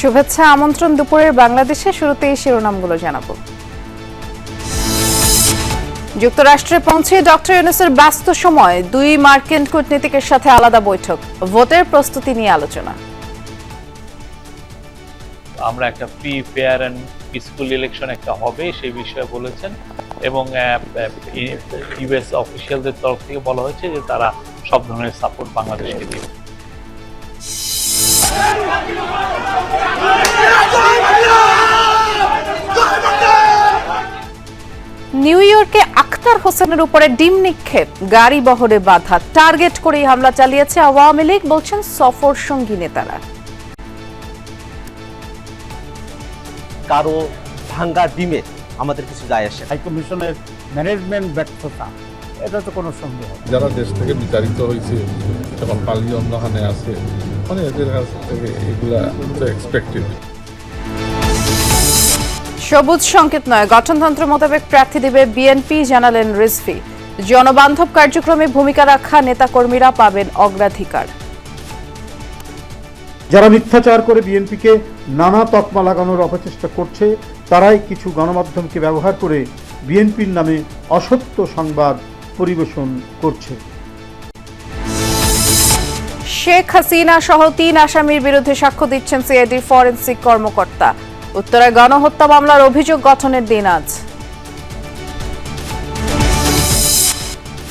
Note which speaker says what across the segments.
Speaker 1: শুভেচ্ছা আমন্ত্রণ দুপুরের বাংলাদেশে। শুরুতেই শিরোনামগুলো জানাবো। যুক্তরাষ্ট্রে পৌঁছে ডক্টর ইউনূসের ব্যস্ত সময় দুই মার্কিন কূটনীতিকের সাথে আলাদা বৈঠক, ভোটের প্রস্তুতি নিয়ে আলোচনা।
Speaker 2: আমরা একটা free fair and peaceful election একটা হবে সেই বিষয়ে বলেছেন এবং ইউএস অফিসিয়ালদের তরফ থেকে বলা হয়েছে যে তারা সব ধরনের সাপোর্ট বাংলাদেশকে দেবে।
Speaker 1: নিউ ইয়র্কে আখতার হোসেনের উপরে ডিম নিক্ষেপ, গাড়ি বহরে বাধা, টার্গেট করেই হামলা চালিয়েছে আওয়ামী লীগ, বলছেন সফর সঙ্গী নেতারা।
Speaker 3: কারো ভাঙ্গা ডিমে আমাদের কিছু যায় আসে।
Speaker 4: হাইকমিশনের ম্যানেজমেন্ট ব্যর্থতা, এটা তো কোনো সন্দেহ নেই।
Speaker 5: যারা দেশ থেকে বিতাড়িত হয়েছে এবং পালি অন্যখানে আছে, মানে এদের কাছ থেকে এগুলা তো এক্সপেক্টেড।
Speaker 1: সবুজ সংকেত নয়, গঠনতন্ত্র মোতাবেক প্রার্থী দিবে বিএনপি, জানালেন রিজভী। জনবান্ধব কার্যক্রমে ভূমিকা রাখা নেতাকর্মীরা পাবেন অগ্রাধিকার।
Speaker 4: যারা মিথ্যাচার করে বিএনপিকে নানা তকমা লাগানোর অপচেষ্টা করছে, তারাই কিছু গণমাধ্যমকে ব্যবহার করে বিএনপির নামে অসত্য সংবাদ পরিবেশন করছে।
Speaker 1: শেখ হাসিনা সহ ৩ আসামির বিরুদ্ধে সাক্ষ্য দিচ্ছেন সিআইডির ফরেনসিক কর্মকর্তা। উত্তরায় গণহত্যা মামলার অভিযোগ গঠনের দিন আজ।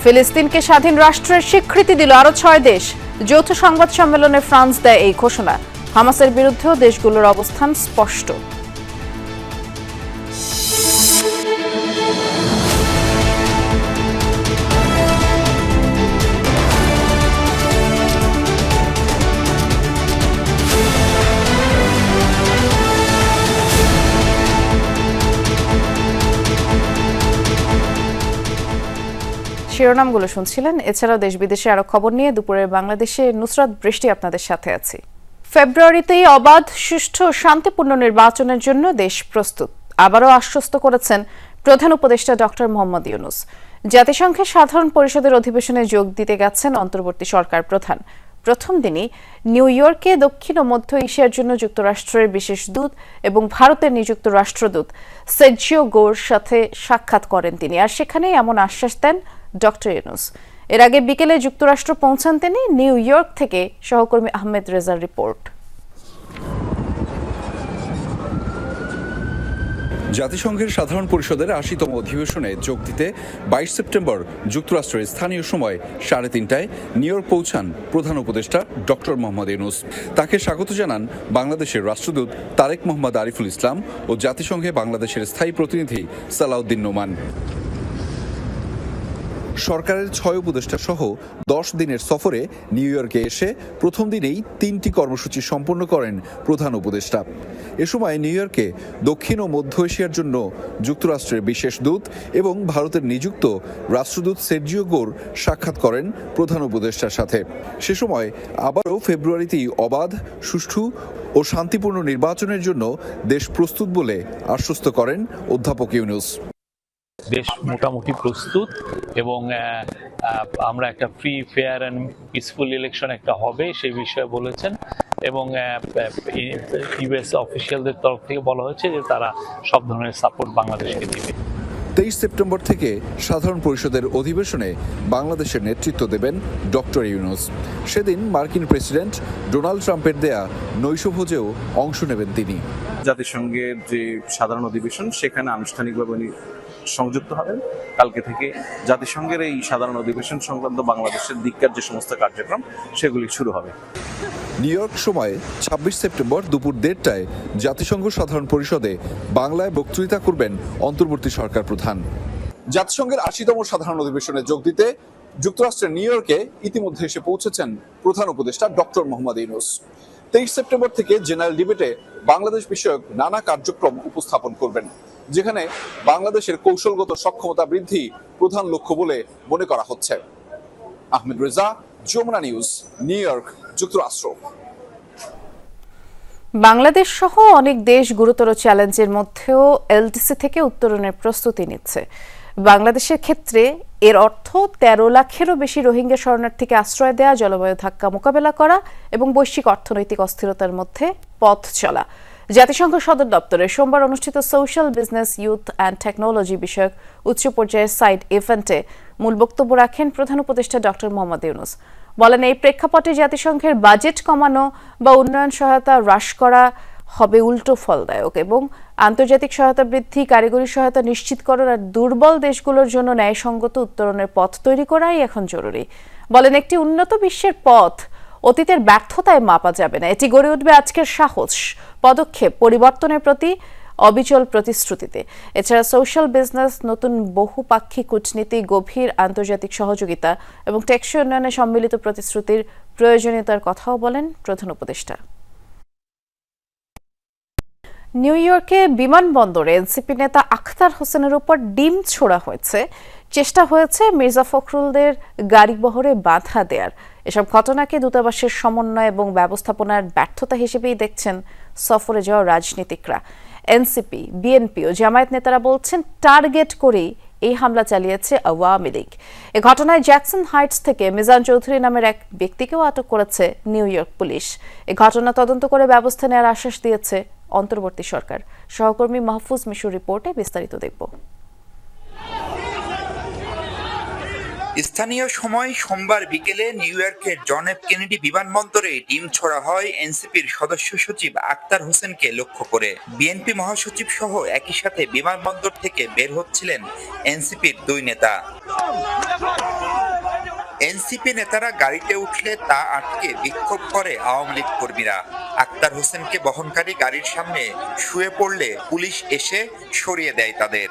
Speaker 1: ফিলিস্তিনকে স্বাধীন রাষ্ট্রের স্বীকৃতি দিল আরো ৬ দেশ। যৌথ সংবাদ সম্মেলনে ফ্রান্স দেয় এই ঘোষণা। হামাসের বিরুদ্ধেও দেশগুলোর অবস্থান স্পষ্ট। শিরোনামগুলো শুনছিলেন। এছাড়াও দেশ বিদেশে আরো খবর নিয়ে দুপুরের বাংলাদেশে নুসরাত বৃষ্টি আপনাদের সাথে আছি। ফেব্রুয়ারিতেই অবাধ, সুষ্ঠু ও শান্তিপূর্ণ নির্বাচনের জন্য দেশ প্রস্তুত, আবারও আশ্বস্ত করেছেন প্রধান উপদেষ্টা ডক্টর মোহাম্মদ ইউনূস। জাতিসংঘের সাধারণ পরিষদের অধিবেশনে যোগ দিতে গেছেন অন্তর্বর্তী সরকার প্রধান। প্রথম দিনই নিউ ইয়র্কে দক্ষিণ ও মধ্য এশিয়ার জন্য যুক্তরাষ্ট্রের বিশেষ দূত এবং ভারতের নিযুক্ত রাষ্ট্রদূত সের্জিও গোর সাথে সাক্ষাৎ করেন তিনি, আর সেখানেই এমন আশ্বাস দেন ডক্টর ইউনূস। এর আগে বিকেলে যুক্তরাষ্ট্র পৌঁছান তিনি। নিউ ইয়র্ক থেকে সহকর্মী আহমেদ রেজার রিপোর্ট।
Speaker 6: জাতিসংঘের সাধারণ পরিষদের ৮০তম অধিবেশনে যোগ দিতে ২২ সেপ্টেম্বর যুক্তরাষ্ট্রের স্থানীয় সময় ৩:৩০টায় নিউ ইয়র্ক পৌঁছান প্রধান উপদেষ্টা ডক্টর মোহাম্মদ ইউনূস। তাকে স্বাগত জানান বাংলাদেশের রাষ্ট্রদূত তারেক মোহাম্মদ আরিফুল ইসলাম ও জাতিসংঘে বাংলাদেশের স্থায়ী প্রতিনিধি সালাউদ্দিন নোমান। সরকারের ৬ উপদেষ্টা সহ ১০ দিনের সফরে নিউ ইয়র্কে এসে প্রথম দিনেই ৩টি কর্মসূচি সম্পন্ন করেন প্রধান উপদেষ্টা। এ সময় নিউ ইয়র্কে দক্ষিণ ও মধ্য এশিয়ার জন্য যুক্তরাষ্ট্রের বিশেষ দূত এবং ভারতের নিযুক্ত রাষ্ট্রদূত সের্জিও গোর সাক্ষাৎ করেন প্রধান উপদেষ্টার সাথে। সে সময় আবারও ফেব্রুয়ারিতেই অবাধ, সুষ্ঠু ও শান্তিপূর্ণ নির্বাচনের জন্য দেশ প্রস্তুত বলে আশ্বস্ত করেন অধ্যাপক ইউনূস।
Speaker 2: দেশ মোটামুটি প্রস্তুত এবং আমরা একটা free fair and peaceful election একটা হবে সেই বিষয়ে বলেছেন এবং ইউএস অফিসিয়ালদের তরফ থেকে বলা হয়েছে যে তারা সব ধরনের সাপোর্ট বাংলাদেশকে দেবে।
Speaker 6: ২৩ সেপ্টেম্বর থেকে সাধারণ পরিষদের অধিবেশনে বাংলাদেশের নেতৃত্ব দেবেন ডক্টর ইউনূস। সেদিন মার্কিন প্রেসিডেন্ট ডোনাল্ড ট্রাম্পের দেয়া নৈশভোজেও অংশ নেবেন তিনি।
Speaker 7: জাতিসংঘের যে সাধারণ অধিবেশন সেখানে আনুষ্ঠানিকভাবে উনি সংযুক্ত হবেন। কালকে থেকে জাতিসংঘের এই সাধারণ অধিবেশন সংক্রান্ত বাংলাদেশের দিককার যে সমস্ত কার্যক্রম সেগুলি শুরু হবে।
Speaker 6: নিউ ইয়র্ক সময় ২৬ সেপ্টেম্বর দুপুর ১:৩০টায় জাতিসংঘ সাধারণ পরিষদে বাংলায় বক্তৃতা করবেন অন্তর্বর্তী সরকার প্রধান। জাতিসংঘের ৮০তম সাধারণ অধিবেশনে যোগ দিতে যুক্তরাষ্ট্রের নিউ ইয়র্কে ইতিমধ্যে এসে পৌঁছেছেন প্রধান উপদেষ্টা ডক্টর মোহাম্মদ ইউনূস। ২৩ সেপ্টেম্বর থেকে জেনারেল ডিবেটে বাংলাদেশ বিষয়ক নানা কার্যক্রম উপস্থাপন করবেন, যেখানে বাংলাদেশের কৌশলগত সক্ষমতা বৃদ্ধি প্রধান লক্ষ্য বলে মনে করা হচ্ছে। Ahmed Reza, Jamuna News, New York, যুক্তরাষ্ট্র।
Speaker 1: বাংলাদেশ সহ অনেক দেশ গুরুতর চ্যালেঞ্জের মধ্যেও এলডিসি থেকে উত্তরণের প্রস্তুতি নিচ্ছে। বাংলাদেশের ক্ষেত্রে এর অর্থ ১৩ লাখেরও বেশি রোহিঙ্গা শরণার্থীকে আশ্রয় দেয়া, জলবায়ু ধাক্কা মোকাবেলা করা এবং বৈশ্বিক অর্থনৈতিক অস্থিরতার মধ্যে পথ চলা। জাতিসংঘ সদর দপ্তরে সোমবার অনুষ্ঠিত social business youth and technology বিষয়ক উচ্চ পর্যায়ের সাইড ইভেন্টে মূল বক্তব্য রাখেন প্রধান উপদেষ্টা ডক্টর মোহাম্মদ ইউনূস। বলেন, এই প্রেক্ষাপটে জাতিসংঘের বাজেট কমানো বা উন্নয়ন সহায়তা হ্রাস করা হবে উল্টো ফলদায়ক এবং আন্তর্জাতিক সহায়তা বৃদ্ধি, কারিগরি সহায়তা নিশ্চিতকরণ আর দুর্বল দেশগুলোর জন্য ন্যায়সঙ্গত উত্তরণের পথ তৈরি করাই এখন জরুরি। বলেন, একটি উন্নত বিশ্বের পথ অতীতের ব্যর্থতায় মাপা যাবে না, এটি গড়ে উঠবে আজকের সাহস, পদক্ষেপ, পরিবর্তনের প্রতি অবিচল প্রতিশ্রুতিতে। এছাড়া সোশ্যাল বিজনেস, নতুন বহুপাক্ষিক কূটনীতি, গভীর আন্তর্জাতিক সহযোগিতা এবং টেকসই উন্নয়নে সম্মিলিত প্রতিশ্রুতির প্রয়োজনীয়তার কথাও বলেন প্রধান উপদেষ্টা। নিউ ইয়র্কে বিমানবন্দরে এনসিপি নেতা আখতার হোসেনের উপর ডিম ছোড়া হয়েছে। চেষ্টা হয়েছে মির্জা ফখরুলদের গাড়িবহরে বাধা দেয়ার। এসব ঘটনাকে দূতাবাসের সমন্বয় এবং ব্যবস্থাপনার ব্যর্থতা হিসেবেই দেখছেন সফরে যাওয়া রাজনীতিকরা। এনসিপি, বিএনপি ও জামায়াত নেতারা বলছেন, টার্গেট করেই এই হামলা চালিয়েছে আওয়ামী লীগ। এ ঘটনায় জ্যাকসন হাইটস থেকে মিজান চৌধুরী নামের এক ব্যক্তিকেও আটক করেছে নিউ ইয়র্ক পুলিশ। এ ঘটনা তদন্ত করে ব্যবস্থা নেওয়ার আশ্বাস দিয়েছে অন্তর্বর্তী সরকার। সহকর্মী মাহফুজ মিশুর রিপোর্টে বিস্তারিত দেখব।
Speaker 8: স্থানীয় সময় সোমবার বিকেলে নিউ ইয়র্কের জন এফ কেনেডি বিমানবন্দরে ডিম ছোড়া হয় এনসিপির সদস্য সচিব আখতার হোসেনকে লক্ষ্য করে। বিএনপি মহাসচিব সহ একই সাথে বিমানবন্দর থেকে বের হচ্ছিলেন এনসিপির দুই নেতা। এনসিপি নেতারা গাড়িতে উঠলে তা আটকে বিক্ষোভ করে আওয়ামী লীগ কর্মীরা। আখতার হোসেনকে বহনকারী গাড়ির সামনে শুয়ে পড়লে পুলিশ এসে সরিয়ে দেয় তাদের।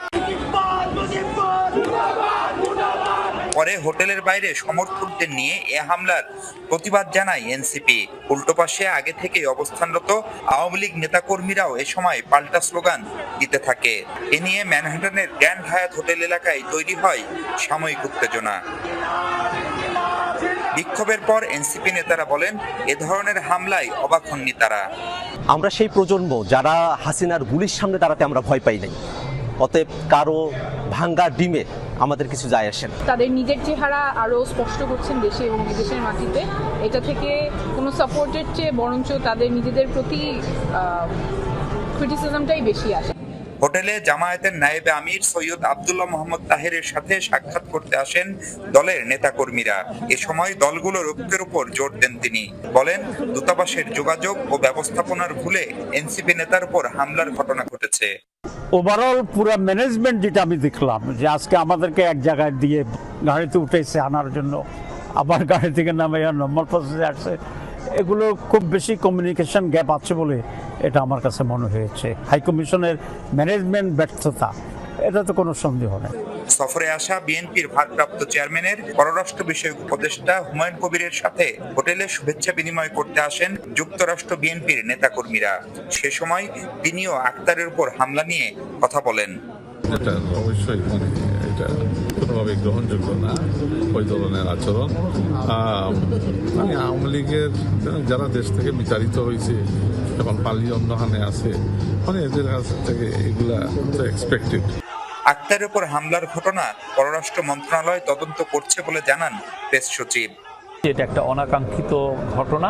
Speaker 8: পরে হোটেলের বাইরে সমর্থকদের নিয়ে এ হামলার প্রতিবাদ জানায় এনসিপি। উল্টো পাশে আগে থেকেই অবস্থানরত আওয়ামী লীগ নেতাকর্মীরাও এ সময় পাল্টা স্লোগান দিতে থাকে। এ নিয়ে ম্যানহাটনের গ্র্যান্ড হায়াত হোটেল এলাকায় তৈরি হয় সাময়িক উত্তেজনা। বিক্ষোভের পর এনসিপি নেতারা বলেন, এ ধরনের হামলায় অবাক হননি তারা।
Speaker 3: আমরা সেই প্রজন্ম যারা হাসিনার গুলির সামনে দাঁড়াতে আমরা ভয় পাই নাই। অতএব কারো ভাঙ্গা ডিমে আমাদের কিছু যায় আসে না।
Speaker 9: তাদের নিজের চেহারা আরো স্পষ্ট করছেন দেশে এবং বিদেশের মাটিতে। এটা থেকে কোনো সাপোর্টের চেয়ে বরঞ্চ তাদের নিজেদের প্রতি ক্রিটিসিজমটাই বেশি আসে।
Speaker 8: হোটেলে জামায়াতের নায়েবে আমির সৈয়দ আব্দুল্লাহ মোহাম্মদ তাহেরের সাথে সাক্ষাৎ করতে আসেন দলের নেতাকর্মীরা। এ সময় দলগুলোর ঐক্যের উপর জোর দেন তিনি। বলেন, দূতাবাসের যোগাযোগ ও ব্যবস্থাপনার ভুলে এনসিপি নেতার উপর হামলার ঘটনা ঘটেছে।
Speaker 10: ওভারঅল পুরো ম্যানেজমেন্ট যেটা আমি দেখলাম, যে আজকে আমাদেরকে এক জায়গায় দিয়ে গাড়িতে উঠেছে আনার জন্য, আবার গাড়ি থেকে নামে নর্মাল প্রসেসে আসছে, এগুলো খুব বেশি কমিউনিকেশন গ্যাপ আছে বলে এটা আমার কাছে মনে হয়েছে। হাই কমিশনের ম্যানেজমেন্ট ব্যর্থতা, এটা তো কোনো সন্দেহ নেই।
Speaker 8: সফরে আসা বিএনপির ভারপ্রাপ্ত চেয়ারম্যানের পররাষ্ট্র বিষয়ক উপদেষ্টা হুমায়ুন কবিরের সাথে হোটেলে শুভেচ্ছা বিনিময় করতে আসেন যুক্তরাষ্ট্র বিএনপির নেতাকর্মীরা। সে সময় তিনিও আখতারের উপর হামলা নিয়ে কথা বলেন।
Speaker 5: এটা অবশ্যই এটা কোনোভাবে গ্রহণযোগ্য না, ওই ধরনের আচরণ। আওয়ামী লীগের যারা দেশ থেকে বিতাড়িত হয়েছে, এখন পালি অন্যখানে আছে, এদের কাছ থেকে এগুলা তো এক্সপেক্টেড।
Speaker 8: আখতারের উপর হামলার ঘটনা পররাষ্ট্র মন্ত্রণালয় তদন্ত করছে বলে জানান প্রেস সচিব।
Speaker 2: এটা একটা অনাকাঙ্ক্ষিত ঘটনা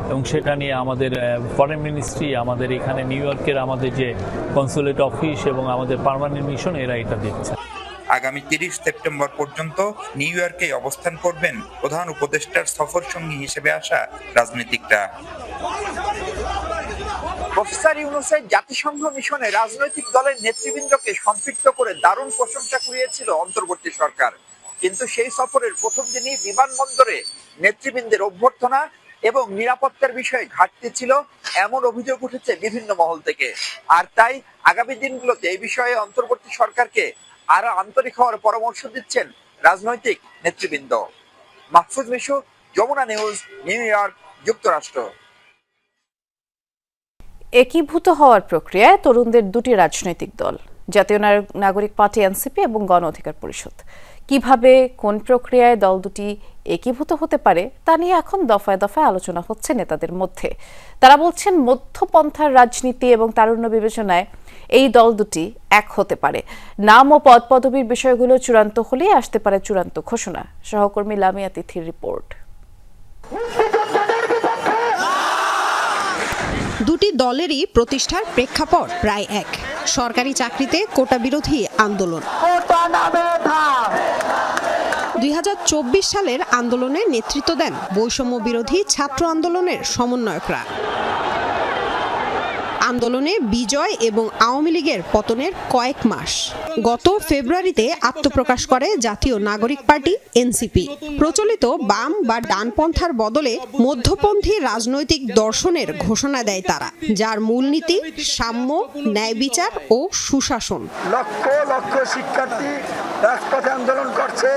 Speaker 2: এবং সেটা নিয়ে আমাদের ফরেন মিনিস্ট্রি, আমাদের এখানে নিউ ইয়র্কের আমাদের যে কনসুলেট অফিস এবং আমাদের পার্মানেন্ট মিশন, এরা এটা দেখছে।
Speaker 8: আগামী 30 সেপ্টেম্বর পর্যন্ত নিউ ইয়র্কে অবস্থান করবেন প্রধান উপদেষ্টার সফর সঙ্গী হিসেবে আসা রাজনীতিকরা। প্রফেসর ইউনূসের জাতিসংঘ মিশনে রাজনৈতিক দলের নেতৃবৃন্দকে সম্পৃক্ত করে দারুণ প্রশংসা কুড়িয়েছিল অন্তর্বর্তী সরকার। কিন্তু সেই সফরের প্রথম দিনই বিমানবন্দরে নেতৃবৃন্দের অভ্যর্থনা এবং নিরাপত্তার বিষয়ে ঘাটতি ছিল, এমন অভিযোগ উঠেছে বিভিন্ন মহল থেকে। আর তাই আগামী দিনগুলোতে এই বিষয়ে অন্তর্বর্তী সরকারকে আরো আন্তরিক হওয়ার পরামর্শ দিচ্ছেন রাজনৈতিক নেতৃবৃন্দ। Mahfuz Mishu, Jamuna News, New York, যুক্তরাষ্ট্র।
Speaker 1: একীভূত হওয়ার প্রক্রিয়ায় তরুণদের দুটি রাজনৈতিক দল, জাতীয় নাগরিক পার্টি এনসিপি এবং গণ অধিকার পরিষদ। কিভাবে, কোন প্রক্রিয়ায় দল দুটি একীভূত হতে পারে তা নিয়ে এখন দফায় দফায় আলোচনা হচ্ছে নেতাদের মধ্যে। তারা বলছেন, মধ্যপন্থার রাজনীতি এবং তারুণ্য বিবেচনায় এই দল দুটি এক হতে পারে। নাম ও পদ পদবীর বিষয়গুলো চূড়ান্ত হলেই আসতে পারে চূড়ান্ত ঘোষণা। সহকর্মী লামিয়া তিথির রিপোর্ট।
Speaker 11: দুটি দলেরই প্রতিষ্ঠার প্রেক্ষাপট প্রায় এক। সরকারি চাকরিতে কোটা বিরোধী আন্দোলন। 2024 সালের আন্দোলনে নেতৃত্ব দেন বৈষম্য বিরোধী ছাত্র আন্দোলনের সমন্বয়করা। আন্দোলনে বিজয় এবং আওয়ামী লীগের পতনের কয়েক মাস। গত ফেব্রুয়ারিতে আত্মপ্রকাশ করে জাতীয় নাগরিক পার্টি এনসিপি। প্রচলিত বাম বা ডানপন্থার বদলে মধ্যপন্থী রাজনৈতিক দর্শনের ঘোষণা দেয় তারা, যার মূলনীতি সাম্য, ন্যায় বিচার ও সুশাসন।
Speaker 12: লক্ষ লক্ষ শিক্ষার্থী রাজপথে আন্দোলন করছে।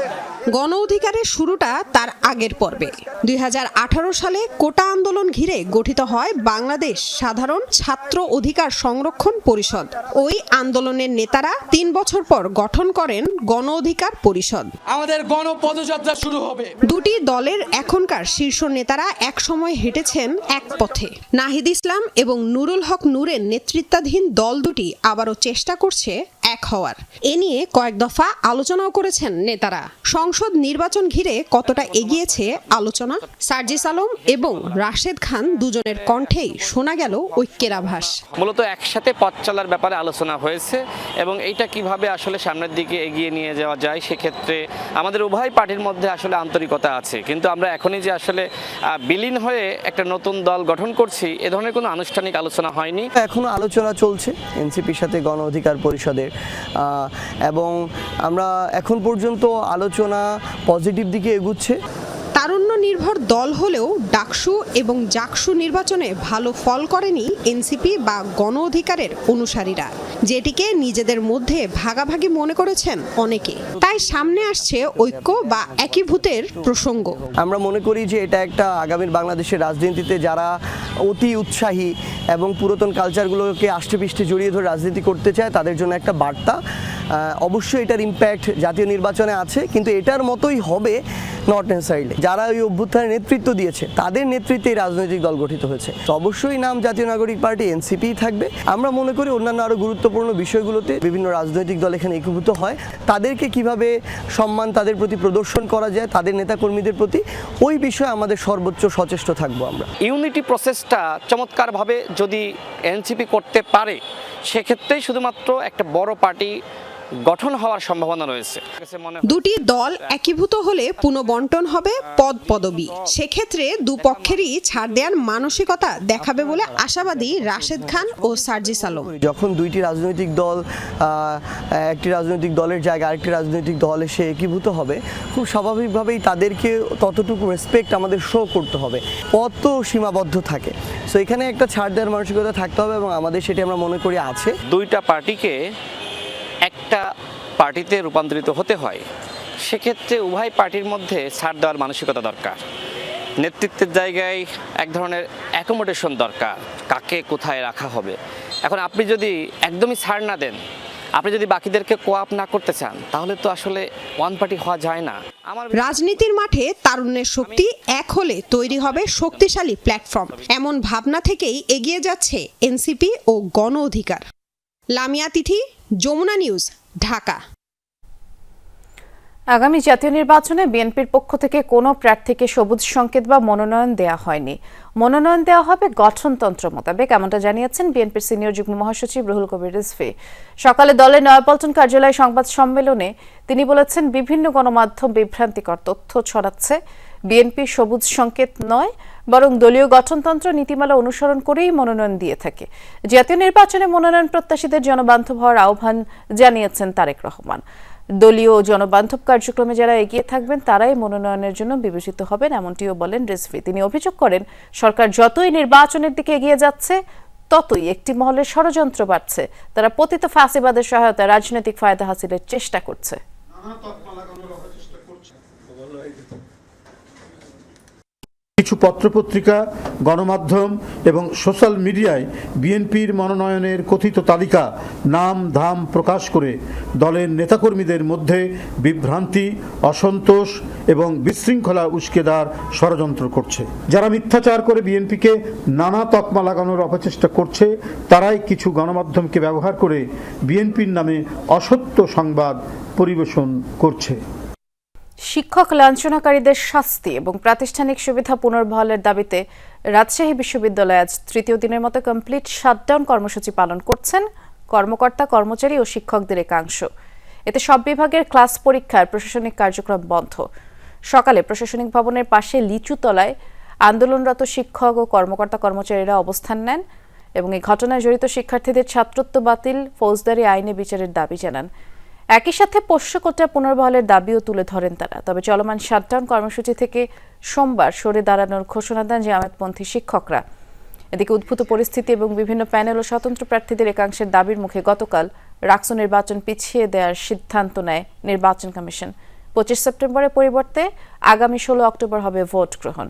Speaker 11: গণ অধিকারের শুরুটা তার আগের পর্বে। 2018 সালে কোটা আন্দোলন ঘিরে গঠিত হয় বাংলাদেশ সাধারণ ছাত্র অধিকার সংরক্ষণ পরিষদ। ওই আন্দোলনের নেতারা 3 বছর পর গঠন করেন গণ অধিকার পরিষদ।
Speaker 12: আমাদের গণ পদযাত্রা শুরু হবে।
Speaker 11: দুটি দলের এখনকার শীর্ষ নেতারা একসময় হেঁটেছেন এক পথে। নাহিদ ইসলাম এবং নুরুল হক নূরের নেতৃত্বাধীন দল দুটি আবারও চেষ্টা করছে এক হওয়ার। এ নিয়ে কয়েক দফা আলোচনাও করেছেন নেতারা। সংসদ নির্বাচন ঘিরে কতটা এগিয়েছে আলোচনা? সার্জিস আলম এবং রাশেদ খান দুজনের কণ্ঠেই শোনা গেল ঐক্যের আভাস।
Speaker 13: মূলত একসাথে পথ চলার ব্যাপারে আলোচনা হয়েছে এবং এইটা কিভাবে আসলে সামনের দিকে এগিয়ে নিয়ে যাওয়া যায় সেক্ষেত্রে আমাদের উভয় পার্টির মধ্যে আসলে আন্তরিকতা আছে, কিন্তু আমরা এখনই যে আসলে বিলীন হয়ে একটা নতুন দল গঠন করছি এ ধরনের কোনো আনুষ্ঠানিক আলোচনা হয়নি।
Speaker 14: এখনো আলোচনা চলছে এনসিপির সাথে গণ অধিকার পরিষদের, এবং আমরা এখন পর্যন্ত আলোচনা পজিটিভ দিকে এগুচ্ছে।
Speaker 11: তারুণ্য নির্ভর দল হলেও ডাকসু এবং জাকসু নির্বাচনে ভালো ফল করেনি এনসিপি বা গণ অধিকারের অনুসারীরা, যেটিকে নিজেদের মধ্যে ভাগাভাগি মনে করেছেন অনেকে। তাই সামনে আসছে ঐক্য বা একীভূতের প্রসঙ্গ।
Speaker 14: আমরা মনে করি যে এটা একটা আগামীর বাংলাদেশের রাজনীতিতে যারা অতি উৎসাহী এবং পুরাতন কালচারগুলোকে আষ্টেপৃষ্ঠে জড়িয়ে ধরে রাজনীতি করতে চায় তাদের জন্য একটা বার্তা। অবশ্যই এটার ইম্প্যাক্ট জাতীয় নির্বাচনে আছে, কিন্তু এটার মতোই হবে নট নেসেসারিলি। যারা ওই অভ্যুত্থানের নেতৃত্ব দিয়েছে তাদের নেতৃত্বে রাজনৈতিক দল গঠিত হয়েছে। তো অবশ্যই নাম জাতীয় নাগরিক পার্টি এনসিপি থাকবে। আমরা মনে করি অন্যান্য আরও গুরুত্বপূর্ণ বিষয়গুলোতে বিভিন্ন রাজনৈতিক দল এখানে একীভূত হয়, তাদেরকে কিভাবে সম্মান তাদের প্রতি প্রদর্শন করা যায়, তাদের নেতাকর্মীদের প্রতি, ওই বিষয়ে আমাদের সর্বোচ্চ সচেষ্ট থাকবো আমরা।
Speaker 13: ইউনিটি প্রসেসটা চমৎকারভাবে যদি এনসিপি করতে পারে সেক্ষেত্রেই শুধুমাত্র একটা বড় পার্টি গঠন হওয়ার সম্ভাবনা রয়েছে।
Speaker 11: দুটি দল একীভূত হলে পুনঃবণ্টন হবে পদ পদবি। সেক্ষেত্রে দুপক্ষেরই ছাড় দেওয়ার মানসিকতা দেখাবে বলে আশাবাদী রাশেদ খান ও সার্জিস আলম।
Speaker 14: যখন দুইটি রাজনৈতিক দল একটি রাজনৈতিক দলের জায়গায় আরেকটি রাজনৈতিক দল এসে একীভূত হবে, খুব স্বাভাবিকভাবেই তাদেরকে ততটুকু রেসপেক্ট আমাদের শো করতে হবে। পদ তো সীমাবদ্ধ থাকে, সো এখানে একটা ছাড় দেওয়ার মানসিকতা থাকতে হবে এবং আমাদের সেটি আমরা মনে করি আছে।
Speaker 13: দুইটা পার্টিকে একটা পার্টিতে রূপান্তরিত হতে হয়, সেক্ষেত্রে উভয় পার্টির মধ্যে ছাড় দেওয়ার মানসিকতা দরকার। নেতৃত্বের জায়গায় এক ধরনের অ্যাকোমোডেশন দরকার, কাকে কোথায় রাখা হবে। এখন আপনি যদি একদমই ছাড় না দেন, আপনি যদি বাকিদেরকে কোঅ্যাপ না করতে চান, তাহলে তো আসলে ওয়ান পার্টি হওয়া যায় না।
Speaker 11: রাজনীতির মাঠে তারুণ্যের শক্তি এক হলে তৈরি হবে শক্তিশালী প্ল্যাটফর্ম। এমন ভাবনা থেকেই এগিয়ে যাচ্ছে এনসিপি ও গণ অধিকার। লামিয়া তিথি, যমুনা নিউজ, ঢাকা।
Speaker 1: আগামী জাতীয় নির্বাচনে বিএনপির পক্ষ থেকে কোনো প্রার্থীকে সবুজ সংকেত বা মনোনয়ন দেওয়া হয়নি। মনোনয়ন দেওয়া হবে গঠনতন্ত্র মোতাবেক, এমনটা জানিয়েছেন বিএনপির সিনিয়র যুগ্ম মহাসচিব রুহুল কবির রিজভী। সকালে দলের নয়াপল্টন কার্যালয়ে সংবাদ সম্মেলনে তিনি বলেছেন, বিভিন্ন গণমাধ্যম বিভ্রান্তিকর তথ্য ছড়াচ্ছে। বিএনপি সবুজ সংকেত নয়, বরং দলীয় গঠনতন্ত্র নীতিমালা অনুসরণ করেই মনোনয়ন দিয়ে থাকে। জাতীয় নির্বাচনে মনোনয়ন প্রত্যাশীদের জনবান্ধব হওয়ার আহ্বান জানিয়েছেন তারেক রহমান। দলীয় জনবান্ধব কার্যক্রমে যারা এগিয়ে থাকবেন তারাই মনোনয়নের জন্য বিবেচিত হবেন, এমনটিও বলেন রিজভী। তিনি অভিযোগ করেন, সরকার যতই নির্বাচনের দিকে এগিয়ে যাচ্ছে ততই একটি মহলের ষড়যন্ত্র বাড়ছে। তারা পতিত ফ্যাসিবাদের সহায়তায় রাজনৈতিক ফায়দা হাসিলের চেষ্টা করছে।
Speaker 4: কিছু পত্রপত্রিকা, গণমাধ্যম এবং সোশ্যাল মিডিয়ায় বিএনপির মনোনয়নের কথিত তালিকা নাম ধাম প্রকাশ করে দলের নেতাকর্মীদের মধ্যে বিভ্রান্তি, অসন্তোষ এবং বিশৃঙ্খলা উস্কে দেওয়ার ষড়যন্ত্র করছে। যারা মিথ্যাচার করে বিএনপিকে নানা তকমা লাগানোর অপচেষ্টা করছে, তারাই কিছু গণমাধ্যমকে ব্যবহার করে বিএনপির নামে অসত্য সংবাদ পরিবেশন করছে।
Speaker 1: শিক্ষক লাঞ্ছনাকারীদের শাস্তি এবং প্রাতিষ্ঠানিক সুবিধা পুনর্বহালের দাবিতে রাজশাহী বিশ্ববিদ্যালয়ে আজ তৃতীয় দিনের মতো কমপ্লিট শাটডাউন কর্মসূচি পালন করছেন কর্মকর্তা কর্মচারী ও শিক্ষকদের একাংশ। এতে সব বিভাগের ক্লাস পরীক্ষার প্রশাসনিক কার্যক্রম বন্ধ। সকালে প্রশাসনিক ভবনের পাশে লিচুতলায় আন্দোলনরত শিক্ষক ও কর্মকর্তা কর্মচারীরা অবস্থান নেন এবং এই ঘটনায় জড়িত শিক্ষার্থীদের ছাত্রত্ব বাতিল, ফৌজদারি আইনে বিচারের দাবি জানান। একই সাথে পোষ্য কোটা পুনর্বহালের দাবিও তুলে ধরেন তারা। তবে চলমান শাটডাউন কর্মসূচি থেকে সোমবার সরে দাঁড়ানোর ঘোষণা দেন জামায়াতপন্থী শিক্ষকরা। এদিকে উদ্ভূত পরিস্থিতি এবং বিভিন্ন প্যানেল ও স্বতন্ত্র প্রার্থীদের একাংশের দাবির মুখে গতকাল রাকসু নির্বাচন পিছিয়ে দেওয়ার সিদ্ধান্ত নেয় নির্বাচন কমিশন। 25 সেপ্টেম্বরের পরিবর্তে আগামী 16 অক্টোবর হবে ভোট গ্রহণ।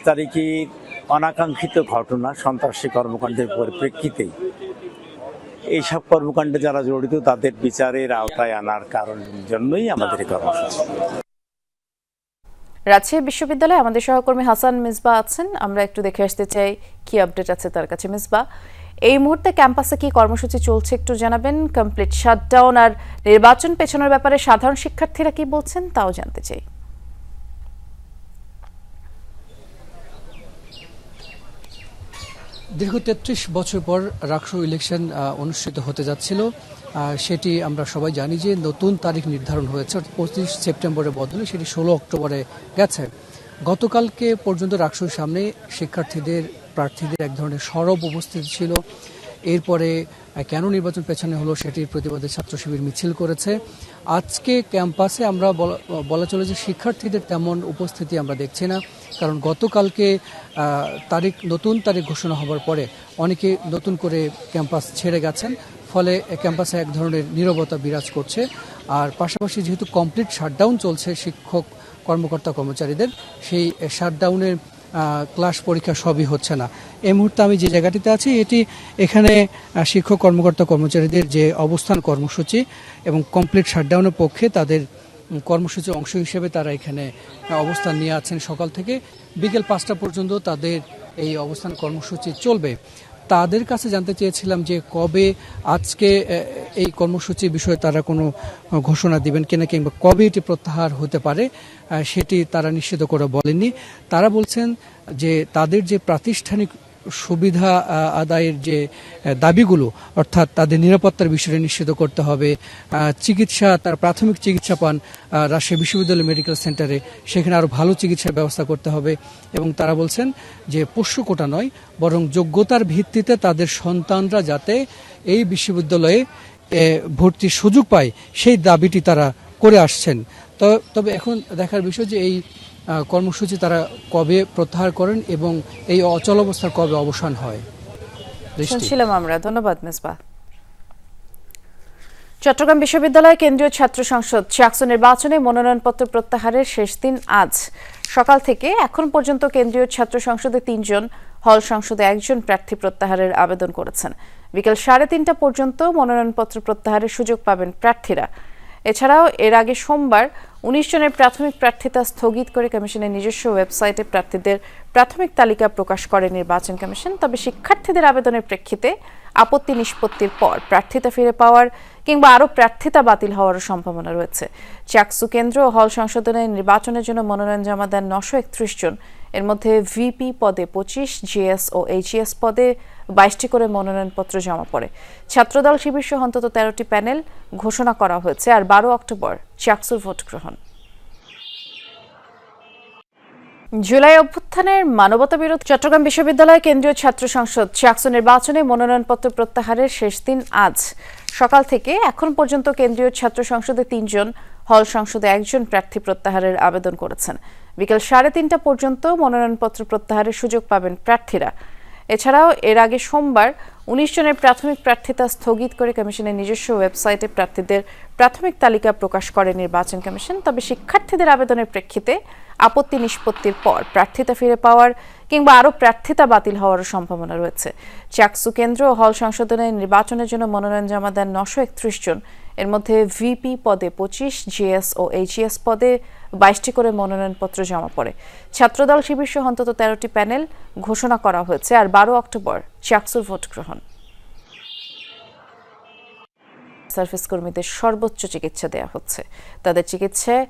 Speaker 10: তারিখে অনাকাঙ্ক্ষিত ঘটনা, সন্ত্রাসী কর্মকাণ্ডের পরিপ্রেক্ষিতে এইসব কর্মকাণ্ডে যারা জড়িত তাদের বিচারের আওতায় আনার জন্যই আমাদের এই কর্মসূচি।
Speaker 1: রাজশাহী বিশ্ববিদ্যালয়ে আমাদের সহকর্মী হাসান মিসবা আছেন, আমরা একটু দেখে আসতে চাই কি আপডেট আছে তার কাছে। মিসবা, এই মুহূর্তে ক্যাম্পাসে কি কর্মসূচি চলছে একটু জানাবেন। কমপ্লিট শাটডাউন আর নির্বাচন পেছানোর ব্যাপারে সাধারণ শিক্ষার্থীরা কি বলছেন তাও জানতে চাই।
Speaker 15: দীর্ঘ 33 বছর পর রাকসু ইলেকশন অনুষ্ঠিত হতে যাচ্ছিল, সেটি আমরা সবাই জানি যে নতুন তারিখ নির্ধারণ হয়েছে 25 সেপ্টেম্বরের বদলে সেটি 16 অক্টোবরে গেছে। গতকালকে পর্যন্ত রাকসুর সামনে শিক্ষার্থীদের প্রার্থীদের এক ধরনের সরব উপস্থিতি ছিল। এরপরে কেন নির্বাচন পেছানো হলো সেটির প্রতিবাদে ছাত্র শিবির মিছিল করেছে। আজকে ক্যাম্পাসে আমরা বলা চলে যে শিক্ষার্থীদের তেমন উপস্থিতি আমরা দেখছি না, কারণ গতকালকে নতুন তারিখ ঘোষণা হবার পরে অনেকে নতুন করে ক্যাম্পাস ছেড়ে গেছেন, ফলে ক্যাম্পাসে এক ধরনের নীরবতা বিরাজ করছে। আর পাশাপাশি যেহেতু কমপ্লিট শাটডাউন চলছে শিক্ষক কর্মকর্তা কর্মচারীদের, সেই শাটডাউনের ক্লাস পরীক্ষা সবই হচ্ছে না। এই মুহূর্তে আমি যে জায়গাটিতে আছি এখানে শিক্ষক কর্মকর্তা কর্মচারীদের যে অবস্থান কর্মসূচি এবং কমপ্লিট শাটডাউনের পক্ষে তাদের কর্মসূচির অংশ হিসেবে তারা এখানে অবস্থান নিয়ে আছেন। সকাল থেকে বিকেল 5টা পর্যন্ত তাদের এই অবস্থান কর্মসূচি চলবে। তাদের কাছে জানতে চেয়েছিলাম যে কবে আজকে এই কর্মসূচির বিষয়ে তারা কোনো ঘোষণা দিবেন কিনা, কিংবা কবে এটি প্রত্যাহার হতে পারে সেটি তারা নিশ্চিত করে বলেননি। তারা বলছেন যে তাদের যে প্রাতিষ্ঠানিক সুবিধা আদায়ের যে দাবিগুলো, অর্থাৎ তাদের নিরাপত্তার বিষয়টি নিশ্চিত করতে হবে, চিকিৎসা, তার প্রাথমিক চিকিৎসা পান রাজশাহী বিশ্ববিদ্যালয় মেডিকেল সেন্টারে, সেখানে আরও ভালো চিকিৎসার ব্যবস্থা করতে হবে। এবং তারা বলছেন যে পোষ্য কোটা নয়, বরং যোগ্যতার ভিত্তিতে তাদের সন্তানরা যাতে এই বিশ্ববিদ্যালয়ে ভর্তির সুযোগ পায় সেই দাবিটি তারা করে আসছেন। তবে এখন দেখার বিষয় যে এই কর্মসূচি তারা কবে প্রত্যাহার করেন এবং এই অচলাবস্থার কবে অবসান হয়।
Speaker 1: শুনছিলাম আমরা। ধন্যবাদ মিসবা। চট্টগ্রাম বিশ্ববিদ্যালয় কেন্দ্রীয় ছাত্র সংসদ চাকসু নির্বাচনে মনোনয়নপত্র প্রত্যাহারের শেষ দিন আজ। সকাল থেকে এখন পর্যন্ত কেন্দ্রীয় ছাত্র সংসদে 3 জন, হল সংসদে 1 জন প্রার্থী প্রত্যাহারের আবেদন করেছেন। বিকেল 3:30টা পর্যন্ত মনোনয়নপত্র প্রত্যাহারের সুযোগ পাবেন প্রার্থীরা। এছাড়াও এর আগে সোমবার 19 জনের প্রাথমিক প্রার্থিতা স্থগিত করে কমিশনের নিজস্ব ওয়েবসাইটে প্রার্থীদের প্রাথমিক তালিকা প্রকাশ করে নির্বাচন কমিশন। তবে শিক্ষার্থীদের আবেদনের প্রেক্ষিতে আপত্তি নিষ্পত্তির পর প্রার্থিতা ফিরে পাওয়ার কিংবা আরও প্রার্থিতা বাতিল হওয়ারও সম্ভাবনা রয়েছে। চাকসু কেন্দ্র ও হল সংশোধনে নির্বাচনের জন্য মনোনয়ন জমা দেন 931 জন। এর মধ্যে ভিপি পদে 25, জিএস ও এইচএস পদে 22টি করে মনোনয়নপত্র জমা পড়ে। ছাত্রদল শিবির সহ অন্তত 13টি প্যানেল ঘোষণা করা হয়েছে। আর 12 অক্টোবর চাকসুর ভোট গ্রহণ। জুলাই অভ্যুত্থানের মানবতাবিরোধী চট্টগ্রাম বিশ্ববিদ্যালয় কেন্দ্রীয় ছাত্র সংসদ চাকসু নির্বাচনে মনোনয়নপত্র প্রত্যাহারের শেষ দিন আজ। সকাল থেকে এখন পর্যন্ত কেন্দ্রীয় ছাত্র সংসদে 3 জন, হল সংসদে 1 জন প্রার্থী প্রত্যাহারের আবেদন করেছেন। বিকেল 3:30টা পর্যন্ত মনোনয়নপত্র প্রত্যাহারের সুযোগ পাবেন প্রার্থীরা। এছাড়াও এর আগে সোমবার 19 জনের প্রাথমিক প্রার্থিতা স্থগিত করে কমিশনের নিজস্ব ওয়েবসাইটে প্রার্থীদের প্রাথমিক তালিকা প্রকাশ করে নির্বাচন কমিশন। তবে শিক্ষার্থীদের আবেদনের প্রেক্ষিতে আপত্তি নিষ্পত্তির পর প্রার্থিতা ফিরে পাওয়ার কিংবা আরও প্রার্থিতা বাতিল হওয়ারও সম্ভাবনা রয়েছে। চাকসু কেন্দ্র ও হল সংশোধনের নির্বাচনের জন্য মনোনয়ন জমা দেন 931 জন। এর মধ্যে ভিপি পদে 25, জিএস ও এইচএস পদে 22টি করে মনোনয়নপত্র জমা পড়ে। ছাত্রদল শিবির সহ অন্তত 13টি প্যানেল ঘোষণা করা হয়েছে। আর 12 অক্টোবর চাকসুর ভোট গ্রহণ। সার্ভিস কর্মীদের সর্বোচ্চ চিকিৎসা দেওয়া হচ্ছে। তাদের চিকিৎসায়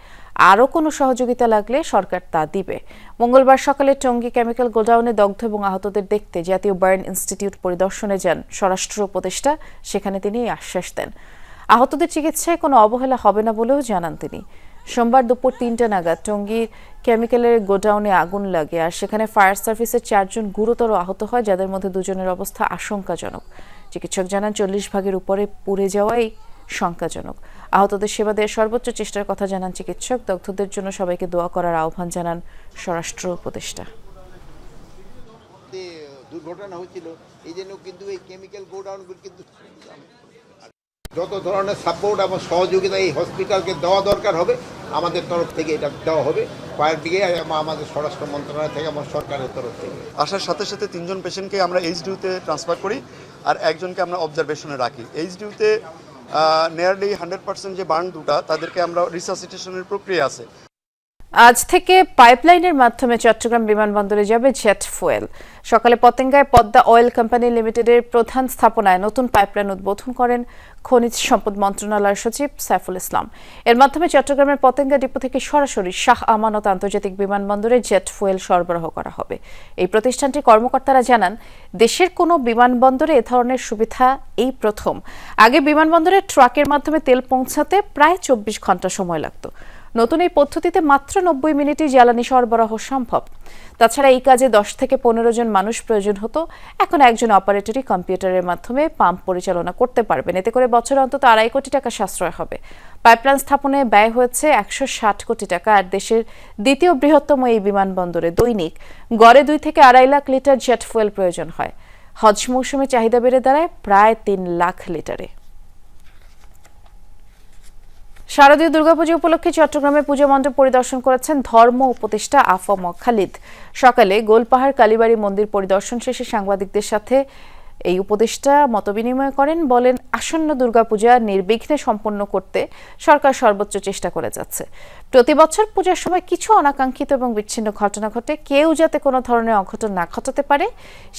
Speaker 1: আরও কোনো সহযোগিতা লাগলে সরকার তা দিবে। মঙ্গলবার সকালে টঙ্গী কেমিক্যাল গোডাউনে দগ্ধ এবং আহতদের দেখতে জাতীয় বার্ন ইনস্টিটিউট পরিদর্শনে যান স্বরাষ্ট্র উপদেষ্টা। সেখানে তিনি এই আশ্বাস দেন, আহতদের চিকিৎসায় কোনো অবহেলা হবে না বলেও জানান তিনি। সোমবার দুপুর 3টা নাগাদ টঙ্গীর কেমিক্যালের গোডাউনে আগুন লাগে আর সেখানে ফায়ার সার্ভিসের 4 জন গুরুতর আহত হয়, যাদের মধ্যে 2 জনের অবস্থা আশঙ্কাজনক। চিকিৎসক জানান 40 ভাগের উপরে পুড়ে যাওয়াই শঙ্কাজনক। আহতদের সেবা দেওয়ার সর্বোচ্চ চেষ্টার কথা জানান চিকিৎসক। দগ্ধদের জন্য সবাইকে দোয়া করার আহ্বান জানান স্বরাষ্ট্র উপদেষ্টা।
Speaker 12: দুর্ঘটনা হয়েছিল এই জন্য কিন্তু এই কেমিক্যাল গোডাউনগুলো কিন্তু যত ধরনের সাপোর্ট এবং সহযোগিতা এই হসপিটালকে দেওয়া দরকার হবে আমাদের তরফ থেকে এটা দেওয়া হবে, ফায়ার ব্রিগেড এবং আমাদের স্বরাষ্ট্র মন্ত্রণালয় থেকে আমার সরকারের তরফ থেকে।
Speaker 16: আসার সাথে সাথে 3 জন পেশেন্টকে আমরা এইচডিউতে ট্রান্সফার করি আর একজনকে আমরা অবজারভেশনে রাখি। এইচডিউতে নিয়ারলি 100% যে বার্ন দুটা তাদেরকে আমরা রিসাসিটেশনের প্রক্রিয়া আছে।
Speaker 1: আজ থেকে পাইপলাইনের মাধ্যমে চট্টগ্রাম বিমানবন্দরে যাবে জেট ফুয়েল। সকালে পতেঙ্গায় পদ্মা অয়েল কোম্পানি লিমিটেডের প্রধান স্থাপনায় নতুন পাইপলাইন উদ্বোধন করেন খনিজ সম্পদ মন্ত্রণালয়ের সচিব সাইফুল ইসলাম। এর মাধ্যমে চট্টগ্রামের পতেঙ্গা ডিপো থেকে সরাসরি শাহ আমানত আন্তর্জাতিক বিমানবন্দরে জেট ফুয়েল সরবরাহ করা হবে। এই প্রতিষ্ঠানটির কর্মকর্তারা জানান, দেশের কোনো বিমানবন্দরে এ ধরনের সুবিধা এই প্রথম। আগে বিমানবন্দরে ট্রাকের মাধ্যমে তেল পৌঁছাতে প্রায় 24 ঘন্টা সময় লাগত। নতুন এই পদ্ধতিতে মাত্র 90 মিনিটে জ্বালানি সরবরাহ সম্ভব। তাছাড়া এই কাজে 10 থেকে 15 জন মানুষ প্রয়োজন হতো। এখন একজন অপারেটরই কম্পিউটারের মাধ্যমে পাম্প পরিচালনা করতে পারবেন। এতে করে বছরে অন্তত 2.5 কোটি টাকা সাশ্রয় হবে। পাইপলাইন স্থাপনে ব্যয় হয়েছে 160 কোটি টাকা। আর দেশের দ্বিতীয় বৃহত্তম এই বিমানবন্দরে দৈনিক গড়ে 2 থেকে 2.5 লাখ লিটার জেট ফুয়েল প্রয়োজন হয়। হজ মৌসুমে চাহিদা বেড়ে দাঁড়ায় প্রায় 3 লাখ লিটারে। শারদীয় দুর্গাপুজো উপলক্ষে চট্টগ্রামে পুজো মণ্ডপ পরিদর্শন করেছেন ধর্ম উপদেষ্টা আফম খালিদ। সকালে গোলপাহাড় কালীবাড়ি মন্দির পরিদর্শন শেষে সাংবাদিকদের সাথে এই উপদেষ্টা মতবিনিময় করেন। বলেন, আসন্ন দুর্গাপূজা নির্বিঘ্নে সম্পন্ন করতে সরকার সর্বোচ্চ চেষ্টা করে যাচ্ছে। প্রতি বছর পূজার সময় কিছু অনাকাঙ্ক্ষিত এবং বিচ্ছিন্ন ঘটনা ঘটে, কেউ যাতে কোনো ধরনের অঘটন না ঘটাতে পারে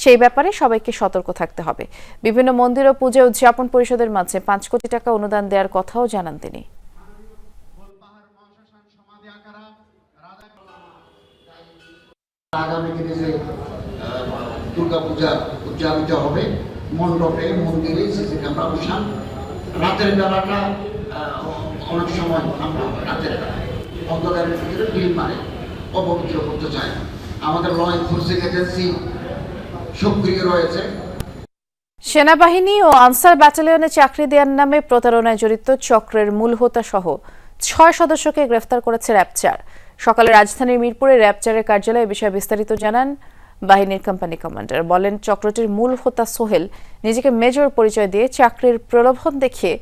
Speaker 1: সেই ব্যাপারে সবাইকে সতর্ক থাকতে হবে। বিভিন্ন মন্দির ও পূজা উদযাপন পরিষদের মাঝে 5 কোটি টাকা অনুদান দেওয়ার কথাও জানান তিনি।
Speaker 17: আগামী দিনে যে দুর্গাপূজা উদযাপিত হবে, মণ্ডপে মন্দিরে সিসি ক্যামেরা বসান। রাতের বেলাটা অনেক সময় আমরা রাতের বেলা অন্ধকারের ভিতরে ডিল মারে অপবিত্র করতে চাই। আমাদের ল এনফোর্সিং এজেন্সি সক্রিয় রয়েছে।
Speaker 1: সেনাবাহিনী ও আনসার ব্যাটালিয়নে চাকরি দেওয়ার নামে প্রতারণায় জড়িত চক্রের মূল হোতা সহ 6 সদস্যকে গ্রেফতার করেছে র্যাব 4। সকালে রাজধানীর মিরপুরে র্যাব 4-এর কার্যালয়ে বিষয়ে বিস্তারিত জানান বাহিনীর কোম্পানি কমান্ডার। বলেন, চক্রটির মূল হোতা সোহেল নিজেকে মেজর পরিচয় দিয়ে চাকরির প্রলোভন দেখিয়ে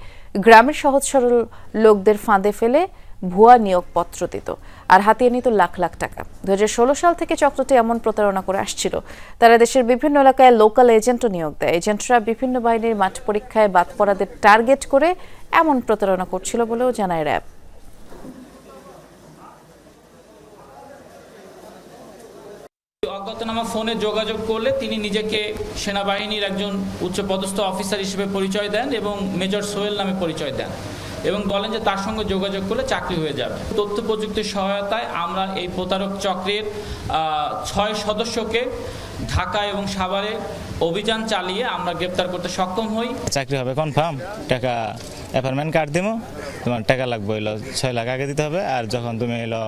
Speaker 1: গ্রামের সহজ সরল লোকদের ফাঁদে ফেলে ভুয়া নিয়োগপত্র দিত আর হাতিয়ে নিত লাখ লাখ টাকা। 2016 সাল থেকে চক্রটি এমন প্রতারণা করে আসছিল। তারা দেশের বিভিন্ন এলাকায় লোকাল এজেন্টও নিয়োগ দেয়। এজেন্টরা বিভিন্ন বাহিনীর মাঠ পরীক্ষায় বাদ পড়াদের টার্গেট করে এমন প্রতারণা করছিল বলেও জানায় র্যাব।
Speaker 18: অজ্ঞাতনামা ফোনে যোগাযোগ করলে তিনি নিজেকে সেনাবাহিনীর একজন উচ্চপদস্থ অফিসার হিসেবে পরিচয় দেন এবং মেজর সোহেল নামে পরিচয় দেন এবং বলেন যে তার সঙ্গে যোগাযোগ করলে চাকরি হয়ে যাবে। তথ্য প্রযুক্তির সহায়তায় আমরা এই প্রতারক চক্রের 6 সদস্যকে ঢাকা এবং সাভারে অভিযান চালিয়ে আমরা গ্রেপ্তার করতে সক্ষম হই।
Speaker 19: চাকরি হবে কনফার্ম, টাকা অ্যাপার্টমেন্ট কার্ড দেবো, তোমার টাকা লাগবে হলো 6 লাখ আগে দিতে হবে, আর যখন তুমি হলো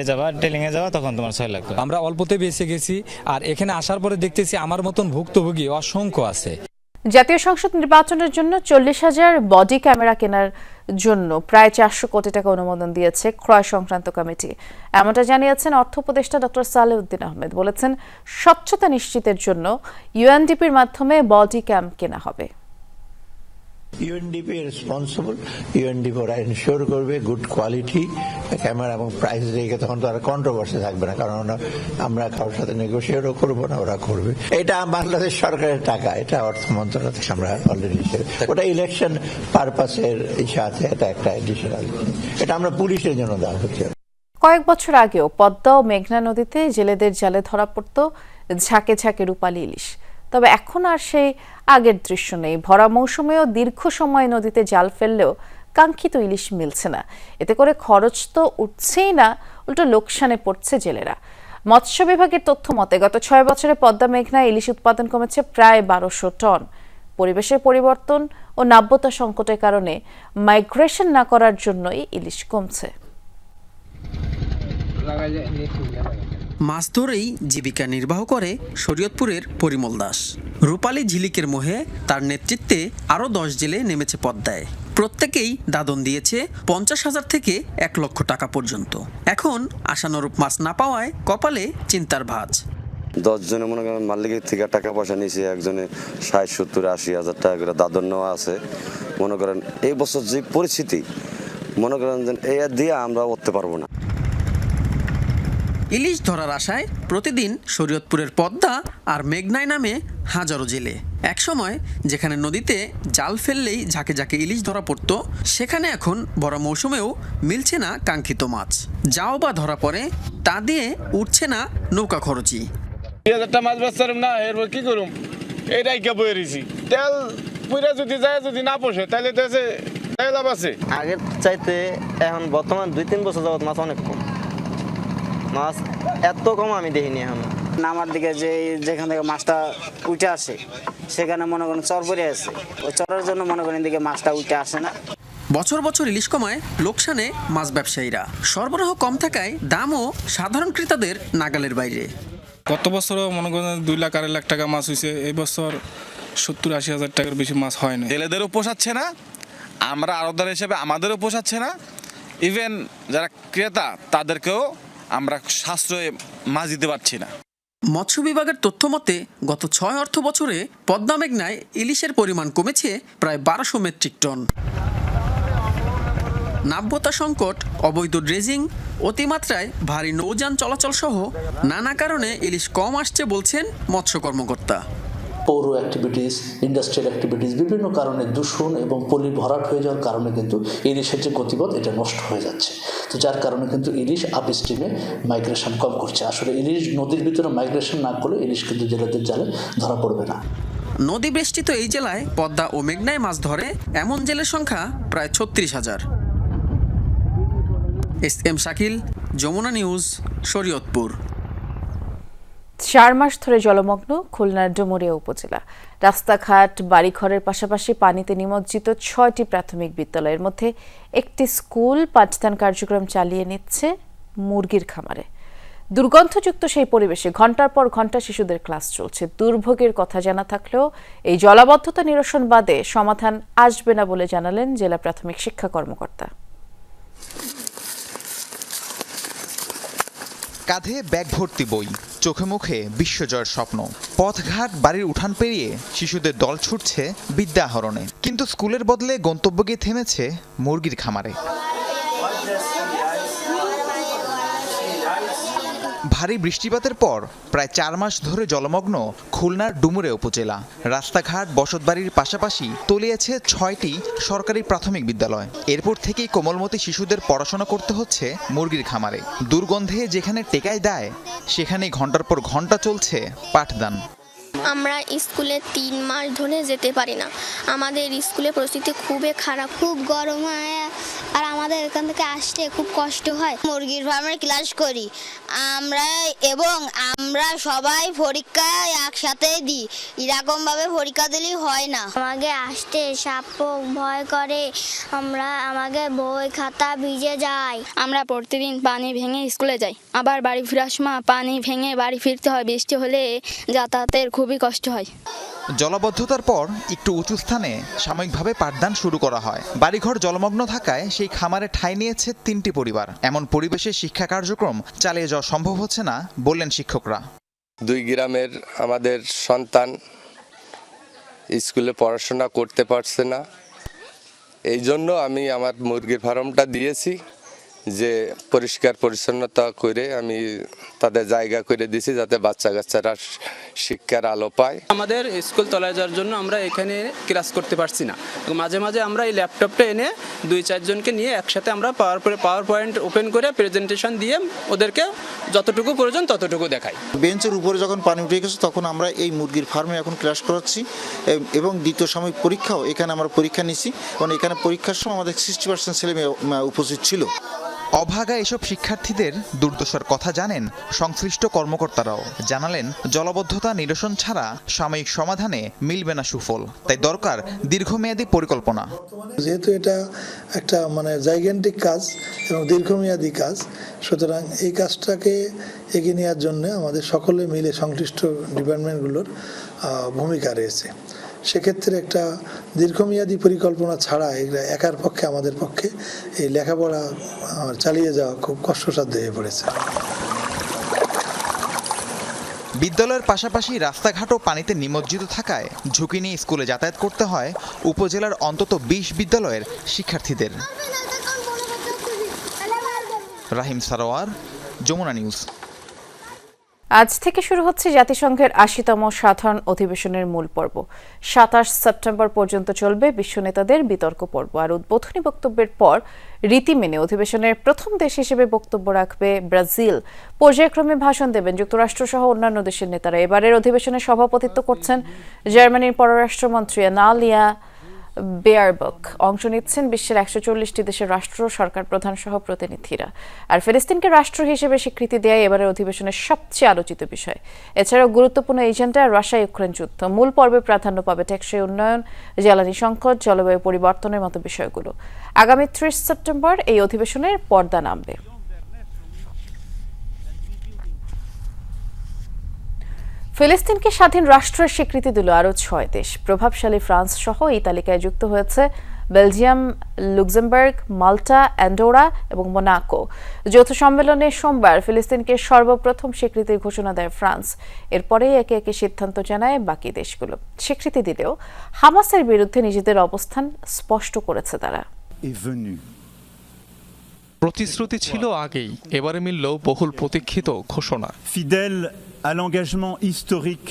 Speaker 19: যাবা ট্রেনিংয়ে যাবা তখন তোমার 6 লাখ।
Speaker 20: আমরা অল্পতে বেঁচে গেছি, আর এখানে আসার পরে দেখতেছি আমার মতন ভুক্তভোগী অসংখ্য আছে।
Speaker 1: জাতীয় সংসদ নির্বাচনের জন্য 40,000 বডি ক্যামেরা কেনার জন্য প্রায় 400 কোটি টাকা অনুমোদন দিয়েছে ক্রয় সংক্রান্ত কমিটি। এমনটা জানিয়েছেন অর্থ উপদেষ্টা ডক্টর সালেউদ্দিন আহমেদ। বলেছেন, স্বচ্ছতা নিশ্চিতের জন্য ইউএনডিপির মাধ্যমে বডি ক্যাম কেনা হবে।
Speaker 21: ইউএনডিপি রেসপন্সিবল, ইউএনডিপি ওরা এনশিওর করবে গুড কোয়ালিটি ক্যামেরা এবং প্রাইস রেখে, তখন তো আর কন্ট্রোভার্সি থাকবে না, কারণ আমরা কারোর সাথে নেগোসিয়েটও করবো না, ওরা করবে। এটা বাংলাদেশ সরকারের টাকা, এটা অর্থ মন্ত্রণালয় থেকে আমরা অলরেডি ওটা ইলেকশন পারপাসের সাথে এটা একটা এডিশনাল, এটা আমরা পুলিশের জন্য দেওয়া হচ্ছে।
Speaker 1: কয়েক বছর আগেও পদ্মা ও মেঘনা নদীতে জেলেদের জালে ধরা পড়ত ঝাঁকে ঝাঁকে রূপালী ইলিশ। তবে এখন আর সেই আগের দৃশ্য নেই। ভরা মৌসুমেও দীর্ঘ সময় নদীতে জাল ফেললেও কাঙ্ক্ষিত ইলিশ মিলছে না। এতে করে খরচ তো উঠছেই না, উল্টো লোকসানে পড়ছে জেলেরা। মৎস্য বিভাগের তথ্য মতে গত 6 বছরে পদ্মা মেঘনায় ইলিশ উৎপাদন কমেছে প্রায় 1200 টন। পরিবেশের পরিবর্তন ও নাব্যতা সংকটের কারণে মাইগ্রেশন না করার জন্যই ইলিশ কমছে।
Speaker 22: মাছ ধরেই জীবিকা নির্বাহ করে শরীয়তপুরের পরিমল দাস। রূপালী ঝিলিকের মোহে তার নেতৃত্বে আরও 10 জেলে নেমেছে পদ্মায়। প্রত্যেকেই দাদন দিয়েছে 50,000 থেকে 1 লক্ষ টাকা পর্যন্ত। এখন আশানুরূপ মাছ না পাওয়ায় কপালে চিন্তার ভাঁজ।
Speaker 23: 10 জনে মনে করেন মালিকের থেকে টাকা পয়সা নিয়েছে, একজনে 60, 70, 80,000 টাকা করে দাদন নেওয়া আছে। মনে করেন এই বছর যে পরিস্থিতি, মনে করেন যে এই দিয়ে আমরা উঠতে পারবো না।
Speaker 22: ইলিশ ধরার আশায় প্রতিদিন শরীয়তপুরের পদ্মা আর মেঘনায় নামে হাজারো জেলে। একসময় যেখানে নদীতে জাল ফেললেই ঝাঁকে ঝাঁকে ইলিশ ধরা পড়তো, সেখানে এখন বড় মৌসুমেও মিলছে না কাঙ্ক্ষিত মাছ। যাও বা ধরা পড়ে, তা দিয়ে উঠছে না নৌকা খরচি।
Speaker 24: 2000 মাছ বেচতাম না, এরপর কি করুম? এটাই কে বয়ে রয়েছি, তেল পুরা যদি যায়, যদি না পোষে তাহলে দেশে লাভ আছে।
Speaker 25: আগের চাইতে এখন বর্তমান 2-3 বছর যাবত মাছ অনেক কম। মাছ এত কম আমি দেখিনি এখন।
Speaker 26: নামার দিকে যেখান থেকে মাছটা উঠে আসে, সেখানে মনে করেন চর পড়ে আছে, ওই চরের জন্য মনে করেন দিকে মাছটা উঠে আসে না।
Speaker 22: বছর বছর ইলিশ কমায় লোকসানে মাছ ব্যবসায়ীরা। সরবরাহ কম থাকায় দামও সাধারণ ক্রেতাদের নাগালের বাইরে।
Speaker 27: গত বছরও মনে করেন 2 লাখ 2.5 লাখ টাকা মাছ হয়েছে, এই বছর 70-80 হাজার টাকার বেশি মাছ হয় না।
Speaker 28: জেলেদেরও পোষাচ্ছে না, আমরা আড়তদার হিসেবে আমাদেরও পোষাচ্ছে না, ইভেন যারা ক্রেতা তাদেরকেও আমরা সাশ্রয়ে মাছ দিতে পারছি না।
Speaker 22: মৎস্য বিভাগের তথ্য মতে গত 6 অর্থ বছরে পদ্মা মেঘনায় ইলিশের পরিমাণ কমেছে প্রায় 1200 মেট্রিক টন। নাব্যতা সংকট, অবৈধ ড্রেজিং, অতিমাত্রায় ভারী নৌযান চলাচল সহ নানা কারণে ইলিশ কম আসছে বলছেন মৎস্য কর্মকর্তা।
Speaker 29: পৌর অ্যাক্টিভিটিস, ইন্ডাস্ট্রিয়াল অ্যাক্টিভিটিস, বিভিন্ন কারণে দূষণ এবং পলি ভরাট হয়ে যাওয়ার কারণে কিন্তু ইলিশের যে গতিপথ এটা নষ্ট হয়ে যাচ্ছে। তো যার কারণে কিন্তু ইলিশ আপ স্ট্রিমে মাইগ্রেশন কম করছে। আসলে ইলিশ নদীর ভিতরে মাইগ্রেশন না করলে ইলিশ কিন্তু জেলেদের জালে ধরা পড়বে না।
Speaker 22: নদী বেষ্টিত এই জেলায় পদ্মা ও মেঘনায় মাছ ধরে এমন জেলের সংখ্যা প্রায় 36,000। SM Shakil, Jamuna News, Shariatpur.
Speaker 1: 4 মাস ধরে জলমগ্ন খুলনার ডুমুরিয়া উপজেলা। রাস্তাঘাট, বাড়িঘরের পাশাপাশি পানিতে নিমজ্জিত 6টি প্রাথমিক বিদ্যালয়ের মধ্যে একটি স্কুল পাঠদান কার্যক্রম চালিয়ে নিচ্ছে মুরগির খামারে। দুর্গন্ধযুক্ত সেই পরিবেশে ঘন্টার পর ঘন্টা শিশুদের ক্লাস চলছে। দুর্ভোগের কথা জানা থাকলেও এই জলাবদ্ধতা নিরসন বাদে সমাধান আসবে না বলে জানালেন জেলা প্রাথমিক শিক্ষা কর্মকর্তা।
Speaker 30: কাঁধে ব্যাগ ভর্তি বই, চোখে মুখে বিশ্বজয়ের স্বপ্ন। পথঘাট, বাড়ির উঠান পেরিয়ে শিশুদের দল ছুটছে বিদ্যা আহরণে, কিন্তু স্কুলের বদলে গন্তব্য গিয়ে থেমেছে মুরগির খামারে। ভারী বৃষ্টিপাতের পর প্রায় 4 মাস ধরে জলমগ্ন খুলনার ডুমুরিয়া উপজেলা। রাস্তাঘাট, বসতবাড়ির পাশাপাশি তলিয়েছে 6টি সরকারি প্রাথমিক বিদ্যালয়। এরপর থেকেই কোমলমতি শিশুদের পড়াশোনা করতে হচ্ছে মুরগির খামারে। দুর্গন্ধে যেখানে টেকায় দেয়, সেখানেই ঘন্টার পর ঘন্টা চলছে পাঠদান।
Speaker 31: আমরা স্কুলে 3 মাস ধরে যেতে পারি না। আমাদের স্কুলের পরিস্থিতি খুবই খারাপ, খুব গরম হয়, আর আমাদের এখান থেকে আসতে খুব কষ্ট হয়। মুরগির ফার্মের ক্লাস করি আমরা সবাই পরীক্ষা একসাথে দিই, এরকমভাবে পরীক্ষা দিলেই হয় না। আমাকে আসতে সাপ ভয় করে, আমাকে বই খাতা ভিজে যায়।
Speaker 2: আমরা প্রতিদিন পানি ভেঙে স্কুলে যাই, আবার বাড়ি ফেরার সময় পানি ভেঙে বাড়ি ফিরতে হয়। বৃষ্টি হলে যাতায়াতের খুবই কষ্ট হয়।
Speaker 30: জলাবদ্ধতার পর একটু উঁচু স্থানে সাময়িকভাবে পাঠদান শুরু করা হয়। বাড়িঘর জলমগ্ন থাকায় সেই খামারে ঠাঁই নিয়েছে 3টি পরিবার। এমন পরিবেশে শিক্ষা কার্যক্রম চালিয়ে যাওয়া সম্ভব হচ্ছে না বললেন শিক্ষকরা।
Speaker 3: 2 গ্রামের আমাদের সন্তান স্কুলে পড়াশোনা করতে পারছে না, এই জন্য আমি আমার মুরগির ফার্মটা দিয়েছি, যে পরিষ্কার পরিচ্ছন্নতা করে আমি তাদের জায়গা করে দিয়েছি যাতে বাচ্চা কাচ্চারা শিক্ষার আলো পায়।
Speaker 4: আমাদের স্কুল তলায় যাওয়ার জন্য আমরা এখানে ক্লাস করতে পারছি না। মাঝে মাঝে আমরা এই ল্যাপটপটা এনে 2-4 জনকে নিয়ে একসাথে আমরা পাওয়ার পয়েন্ট ওপেন করে প্রেজেন্টেশন দিয়ে ওদেরকে যতটুকু প্রয়োজন ততটুকু দেখাই।
Speaker 5: বেঞ্চের উপরে যখন পানি উঠে গেছে তখন আমরা এই মুরগির ফার্মে এখন ক্লাস করাচ্ছি এবং দ্বিতীয় সাময়িক পরীক্ষাও এখানে আমরা পরীক্ষা নিচ্ছি, কারণ এখানে পরীক্ষার সময় আমাদের 60% ছেলে মেয়ে উপস্থিত ছিল।
Speaker 30: অভাগা এসব শিক্ষার্থীদের দুর্দশার কথা জানেন সংশ্লিষ্ট কর্মকর্তারাও। জানালেন জলাবদ্ধতা নিরসন ছাড়া সাময়িক সমাধানে মিলবে না সুফল, তাই দরকার দীর্ঘমেয়াদী পরিকল্পনা।
Speaker 6: যেহেতু এটা একটা জাইগেন্টিক কাজ এবং দীর্ঘমেয়াদী কাজ, সুতরাং এই কাজটাকে এগিয়ে নেওয়ার জন্য আমাদের সকলে মিলে সংশ্লিষ্ট ডিপার্টমেন্টগুলোর ভূমিকা রয়েছে। সেক্ষেত্রে একটা দীর্ঘমেয়াদী পরিকল্পনা ছাড়া এগুলো একার পক্ষে আমাদের পক্ষে এই লেখাপড়া চালিয়ে যাওয়া খুব কষ্টসাধ্য হয়ে পড়েছে।
Speaker 30: বিদ্যালয়ের পাশাপাশি রাস্তাঘাটও পানিতে নিমজ্জিত থাকায় ঝুঁকি নিয়ে স্কুলে যাতায়াত করতে হয় উপজেলার অন্তত 20 বিদ্যালয়ের শিক্ষার্থীদের। রাহিম সারোয়ার, যমুনা নিউজ।
Speaker 1: আজ থেকে শুরু হচ্ছে জাতিসংঘের 80তম সাধারণ অধিবেশনের মূল পর্ব। 27 সেপ্টেম্বর পর্যন্ত চলবে বিশ্ব নেতাদের বিতর্ক পর্ব। আর উদ্বোধনী বক্তব্যের পর রীতি মেনে অধিবেশনের প্রথম দেশ হিসেবে বক্তব্য রাখবে ব্রাজিল। পর্যায়ক্রমে ভাষণ দেবেন যুক্তরাষ্ট্র সহ অন্যান্য দেশের নেতারা। এবারের অধিবেশনে সভাপতিত্ব করছেন জার্মানির পররাষ্ট্রমন্ত্রী আনালিয়া বেয়ারবক। অংশ নিচ্ছেন বিশ্বের 140টি দেশের রাষ্ট্র সরকার প্রধান সহ প্রতিনিধিরা। আর ফিলিস্তিনকে রাষ্ট্র হিসেবে স্বীকৃতি দেয় এবারের অধিবেশনের সবচেয়ে আলোচিত বিষয়। এছাড়াও গুরুত্বপূর্ণ এজেন্ডা রাশিয়া ইউক্রেন যুদ্ধ। মূল পর্বে প্রাধান্য পাবে টেকসই উন্নয়ন, জ্বালানি সংকট, জলবায়ু পরিবর্তনের মতো বিষয়গুলো। আগামী 30 সেপ্টেম্বর এই অধিবেশনের পর্দা নামবে। ফিলিস্তিনকে স্বাধীন রাষ্ট্রের স্বীকৃতি দিল আরও 6 দেশ। প্রভাবশালী ফ্রান্স সহ এই তালিকায় যুক্ত হয়েছে বেলজিয়াম, লুক্সেমবার্গ, মাল্টা, অ্যান্ডোরা এবং মোনাকো। যৌথ সম্মেলনে সোমবার ফিলিস্তিনকে সর্বপ্রথম স্বীকৃতির ঘোষণা দেয় ফ্রান্স। এরপরেই একে একে সিদ্ধান্ত জানায় বাকি দেশগুলো। স্বীকৃতি দিলেও হামাসের বিরুদ্ধে নিজেদের অবস্থান স্পষ্ট করেছে তারা।
Speaker 7: প্রতিশ্রুতি ছিল আগেই, এবারে মিলল বহুল প্রতীক্ষিত ঘোষণা।
Speaker 8: ফিডেল à l'engagement historique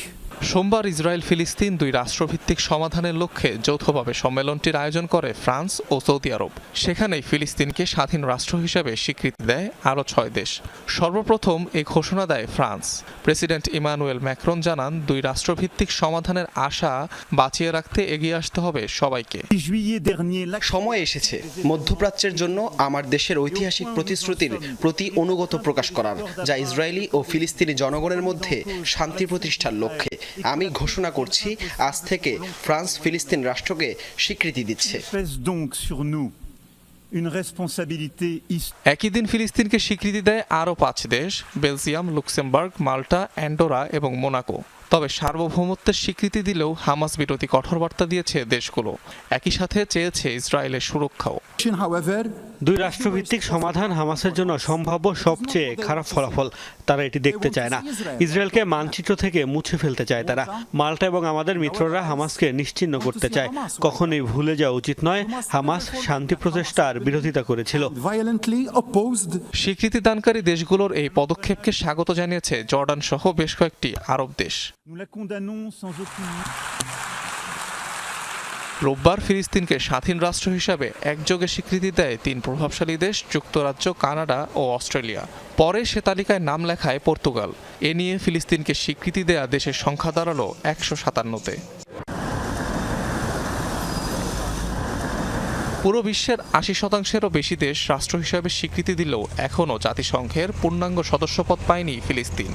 Speaker 7: সোমবার ইসরায়েল ফিলিস্তিন 2 রাষ্ট্রভিত্তিক সমাধানের লক্ষ্যে যৌথভাবে সম্মেলনটির আয়োজন করে ফ্রান্স ও সৌদি আরব। সেখানেই ফিলিস্তিনকে স্বাধীন রাষ্ট্র হিসেবে স্বীকৃতি দেয় আরও 6 দেশ। সর্বপ্রথম এই ঘোষণা দেয় ফ্রান্স। প্রেসিডেন্ট ইমানুয়েল ম্যাক্রন জানান 2 রাষ্ট্রভিত্তিক সমাধানের আশা বাঁচিয়ে রাখতে এগিয়ে আসতে হবে সবাইকে।
Speaker 9: সময় এসেছে মধ্যপ্রাচ্যের জন্য আমার দেশের ঐতিহাসিক প্রতিশ্রুতির প্রতি অনুগত প্রকাশ করার, যা ইসরায়েলি ও ফিলিস্তিনি জনগণের মধ্যে শান্তি প্রতিষ্ঠার লক্ষ্যে। আমি ঘোষণা করছি, আজ থেকে ফ্রান্স ফিলিস্তিন রাষ্ট্রকে স্বীকৃতি দিচ্ছে।
Speaker 7: একই দিন ফিলিস্তিনকে স্বীকৃতি দেয় আরও 5 দেশ, বেলজিয়াম, লুক্সেমবার্গ, মাল্টা, অ্যান্ডোরা এবং মোনাকো। তবে সার্বভৌমত্বের স্বীকৃতি দিলেও হামাস বিরোধী কঠোর বার্তা দিয়েছে দেশগুলো। একই সাথে চেয়েছে ইসরায়েলের সুরক্ষাও।
Speaker 11: 2 রাষ্ট্রভিত্তিক সমাধান হামাসের জন্য সম্ভাব্য সবচেয়ে খারাপ ফলাফল। তারা এটি দেখতে চায় না। ইসরায়েলকে মানচিত্র থেকে মুছে ফেলতে চায় তারা। মাল্টা এবং আমাদের মিত্ররা হামাসকে নিশ্চিহ্ন করতে চায়। কখনোই ভুলে যাওয়া উচিত নয়, হামাস শান্তি প্রচেষ্টার বিরোধিতা করেছিল।
Speaker 7: স্বীকৃতি দানকারী দেশগুলোর এই পদক্ষেপকে স্বাগত জানিয়েছে জর্ডান সহ বেশ কয়েকটি আরব দেশ। রোববার ফিলিস্তিনকে স্বাধীন রাষ্ট্র হিসাবে একযোগে স্বীকৃতি দেয় 3 প্রভাবশালী দেশ, যুক্তরাজ্য, কানাডা ও অস্ট্রেলিয়া। পরে সে তালিকায় নাম লেখায় পর্তুগাল। এ নিয়ে ফিলিস্তিনকে স্বীকৃতি দেয়া দেশের সংখ্যা দাঁড়ালো 157-তে। পুরো বিশ্বের ৮০%-এরও বেশি দেশ রাষ্ট্র হিসেবে স্বীকৃতি দিলেও এখনও জাতিসংঘের পূর্ণাঙ্গ সদস্যপদ পায়নি ফিলিস্তিন।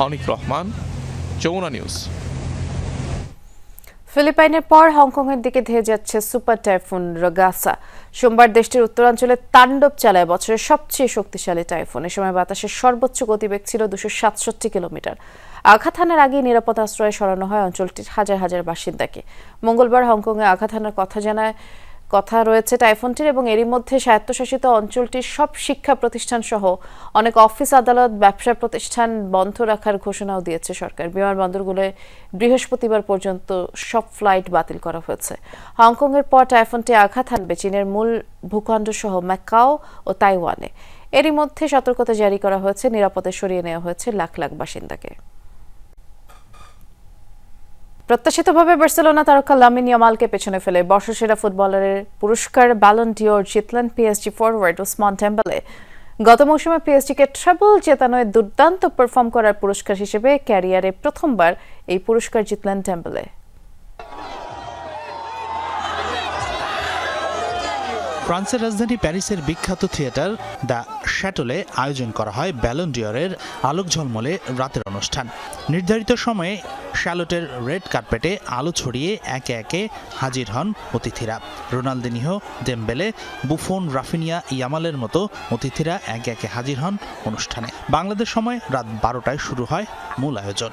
Speaker 7: অনিক রহমান, যমুনা নিউজ।
Speaker 1: ফিলিপাইনের পর হংকংয়ের দিকে ধেয়ে যাচ্ছে সুপার টাইফুন রগাসা। সোমবার দেশটির উত্তরাঞ্চলে তাণ্ডব চালায় বছরের সবচেয়ে শক্তিশালী টাইফুন। এ সময় বাতাসের সর্বোচ্চ গতিবেগ ছিল ২৬৭ কিলোমিটার। আঘাত হানার আগেই নিরাপদ আশ্রয়ে সরানো হয় অঞ্চলটির হাজার হাজার বাসিন্দাকে। মঙ্গলবার হংকংয়ে আঘাত হানার কথা রয়েছে টাইফুনটির, এবং এরই মধ্যে স্বায়ত্তশাসিত অঞ্চলটির সব শিক্ষা প্রতিষ্ঠান সহ অনেক অফিস, আদালত, ব্যবসা প্রতিষ্ঠান বন্ধ রাখার ঘোষণাও দিয়েছে সরকার। বিমানবন্দরগুলোয় বৃহস্পতিবার পর্যন্ত সব ফ্লাইট বাতিল করা হয়েছে। হংকংয়ের পর টাইফুনটি আঘাত হানবে চীনের মূল ভূখণ্ড সহ ম্যাকাও ও তাইওয়ানে। এরই মধ্যে সতর্কতা জারি করা হয়েছে, নিরাপদে সরিয়ে নেওয়া হয়েছে লাখ লাখ বাসিন্দাকে। প্রত্যাশিতভাবে বার্সেলোনা তারকা লামিন ইয়ামালকে পেছনে ফেলে বর্ষসেরা ফুটবলারের পুরস্কার ব্যালন ডিওর জিতলেন পিএসজি ফরওয়ার্ড ওসমান ডেম্বেলে। গত মৌসুমে পিএসজিকে ট্রেবল জেতানোয় দুর্দান্ত পারফর্ম করার পুরস্কার হিসেবে ক্যারিয়ারে প্রথমবার এই পুরস্কার জিতলেন ডেম্বেলে।
Speaker 10: ফ্রান্সের রাজধানী প্যারিসের বিখ্যাত থিয়েটার দ্য শ্যাটোলে আয়োজন করা হয় ব্যালন ডিওরের আলোক ঝলমলে রাতের অনুষ্ঠান। নির্ধারিত সময়ে শ্যালোটের রেড কার্পেটে আলো ছড়িয়ে একে একে হাজির হন অতিথিরা। রোনালদিনিহো, ডেম্বেলে, বুফন, রাফিনিয়া, ইয়ামালের মতো অতিথিরা একে একে হাজির হন অনুষ্ঠানে। বাংলাদেশ সময় রাত 12টায় শুরু হয় মূল আয়োজন।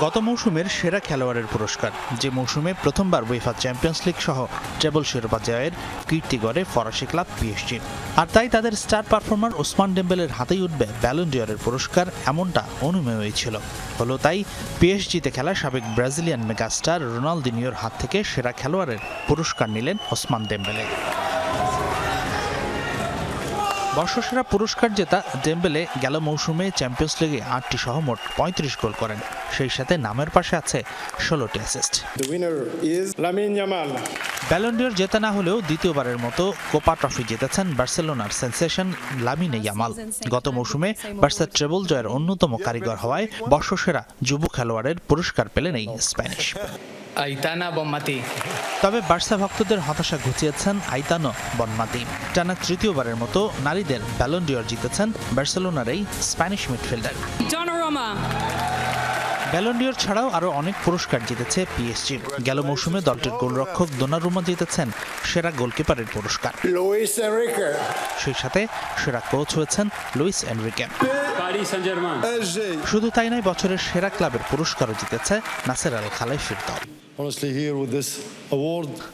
Speaker 10: গত মৌসুমের সেরা খেলোয়াড়ের পুরস্কার, যে মৌসুমে প্রথমবার উয়েফা চ্যাম্পিয়ন্স লিগ সহ ট্রেবল শিরোপা জয়ের কীর্তি গড়ে ফরাসি ক্লাব পিএসজি। আর তাই তাদের স্টার পারফর্মার ওসমান ডেম্বেলের হাতেই উঠবে ব্যালন ডিওরের পুরস্কার, এমনটা অনুমেয়ই ছিল। হলো তাই পিএসজিতে খেলা সাবেক ব্রাজিলিয়ান মেগাস্টার রোনালদিনিওর হাত থেকে সেরা খেলোয়াড়ের পুরস্কার নিলেন ওসমান ডেম্বেলে। বর্ষসেরা পুরস্কার জেতা ডেম্বেলে গেল মৌসুমে চ্যাম্পিয়ন্স লিগে 8টি সহ মোট 35 গোল করেন। সেই সাথে নামের পাশে আছে 16টি অ্যাসিস্ট। ব্যালন ডিওর জেতা না হলেও দ্বিতীয়বারের মতো কোপা ট্রফি জিতেছেন বার্সেলোনার সেন্সেশন লামিন ইয়ামাল। গত মৌসুমে বার্সার ট্রেবল জয়ের অন্যতম কারিগর হওয়ায় বর্ষসেরা যুব খেলোয়াড়ের পুরস্কার পেলেন এই স্প্যানিশ। তবে বার্সা ভক্তদের হতাশা ঘুচিয়েছেন আইতানো বনমাতি। টানা তৃতীয়বারের মতো নারীদের ব্যালন ডিওর জিতেছেন বার্সেলোনার এই স্প্যানিশ মিডফিল্ডার। ব্যালন ডিওর ছাড়াও আরও অনেক পুরস্কার জিতেছে পিএসজি। গেল মৌসুমে দলটির গোলরক্ষক দোনারুমা জিতেছেন সেরা গোলকিপারের পুরস্কার। সেই সাথে সেরা কোচ হয়েছেন লুইস এনরিকে। শুধু তাই নয়, বছরের সেরা ক্লাবের পুরস্কারও জিতেছে নাসের আল খালাইফির দল।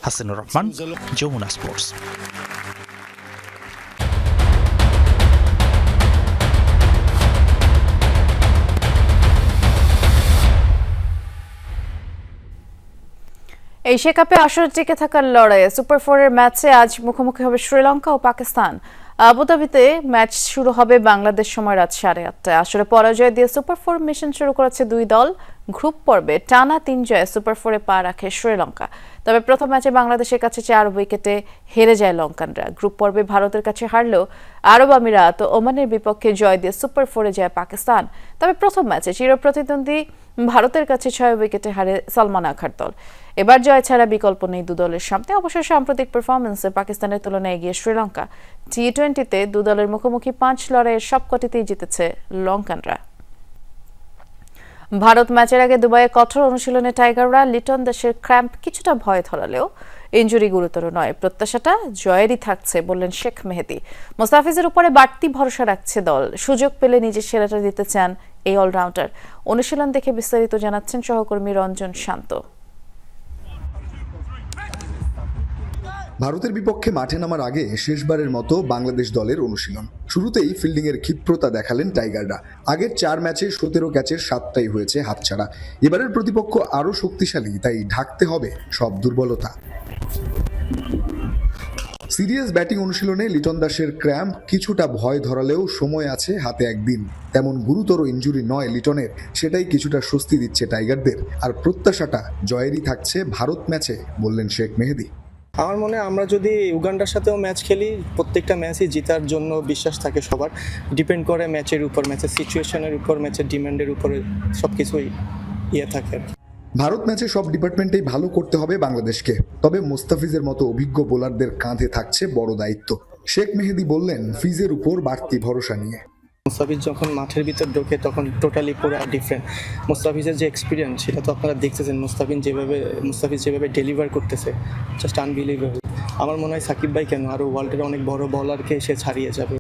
Speaker 10: হাসিনুর রহমান, যমুনা স্পোর্টস।
Speaker 1: এশিয়া কাপে আসরে টিকে থাকার লড়াইয়ে সুপার 4-এর ম্যাচে আজ মুখোমুখি হবে শ্রীলঙ্কা ও পাকিস্তান। আবুধাবিতে ম্যাচ শুরু হবে বাংলাদেশ সময় রাত 8:30টায়। আসরে পরাজয় দিয়ে সুপার 4 মিশন শুরু করেছে দুই দল। গ্রুপ পর্বে টানা 3 জয়ে সুপার 4-এ পা রাখে শ্রীলঙ্কা। তবে প্রথম ম্যাচে বাংলাদেশের কাছে 4 উইকেটে হেরে যায় লঙ্কানরা। গ্রুপ পর্বে ভারতের কাছে হারলেও আরব আমিরাত ও ওমানের বিপক্ষে জয় দিয়ে সুপার 4-এ যায় পাকিস্তান। তবে প্রথম ম্যাচে চিরপ্রতিদ্বন্দ্বী ভারতের কাছে 6 উইকেটে হারে সালমান আখার দল। এবার জয় ছাড়া বিকল্প নেই দু দলের সামনে। অবশ্য সাম্প্রতিক পারফরম্যান্সে পাকিস্তানের তুলনায় এগিয়ে শ্রীলঙ্কা। টি-20-তে দু দলের মুখোমুখি 5 লড়াইয়ের সবকটিতেই জিতেছে লঙ্কানরা। ভারত ম্যাচের আগে দুবাইয়ে কঠোর অনুশীলনে টাইগাররা। লিটন দাসের ক্র্যাম্প কিছুটা ভয় ধরালেও ইনজুরি গুরুতর নয়। প্রত্যাশাটা জয়েরই থাকছে বললেন শেখ মেহেদী। মোস্তাফিজের উপরে বাড়তি ভরসা রাখছে দল। সুযোগ পেলে নিজের সেরাটা দিতে চান এই অলরাউন্ডার। অনুশীলন দেখে বিস্তারিত জানাচ্ছেন সহকর্মী রঞ্জন শান্ত।
Speaker 12: ভারতের বিপক্ষে মাঠে নামার আগে শেষবারের মতো বাংলাদেশ দলের অনুশীলন। শুরুতেই ফিল্ডিংয়ের ক্ষিপ্রতা দেখালেন টাইগাররা। আগের 4 ম্যাচে 17 ক্যাচের 7টাই হয়েছে হাতছাড়া। এবারের প্রতিপক্ষ আরও শক্তিশালী, তাই ঢাকতে হবে সব দুর্বলতা। সিরিয়াস ব্যাটিং অনুশীলনে লিটন দাসের ক্র্যাম্প কিছুটা ভয় ধরালেও সময় আছে হাতে একদিন। তেমন গুরুতর ইনজুরি নয় লিটনের, সেটাই কিছুটা স্বস্তি দিচ্ছে টাইগারদের। আর প্রত্যাশাটা জয়েরই থাকছে ভারত ম্যাচে, বললেন শেখ মেহেদী।
Speaker 13: আমার মনে হয় আমরা যদি উগান্ডার সাথেও ম্যাচ খেলি, প্রত্যেকটা ম্যাচই জেতার জন্য বিশ্বাস থাকে সবার। ডিপেন্ড করে ম্যাচের উপর, ম্যাচের সিচুয়েশনের উপর, ম্যাচের ডিমান্ডের উপরে সব কিছুই থাকে।
Speaker 12: ভারত ম্যাচে সব ডিপার্টমেন্টেই ভালো করতে হবে বাংলাদেশকে, তবে মোস্তাফিজের মতো অভিজ্ঞ বোলারদের কাঁধে থাকছে বড় দায়িত্ব। শেখ মেহেদী বললেন ফিজের উপর বাড়তি ভরসা নিয়ে।
Speaker 13: মুস্তাফিজ যখন মাঠের ভিতর ঢোকে তখন টোটালি পুরো ডিফারেন্ট। মুস্তাফিজের যে এক্সপিরিয়েন্স সেটা তো আপনারা দেখতেছেন, মুস্তাফিজ যেভাবে ডেলিভার করতেছে, জাস্ট আনবিলিভেবল। আমার মনে হয় সাকিব ভাই কেন আরও ওয়ার্ল্ডের অনেক বড় বলারকে সে ছাড়িয়ে যাবে।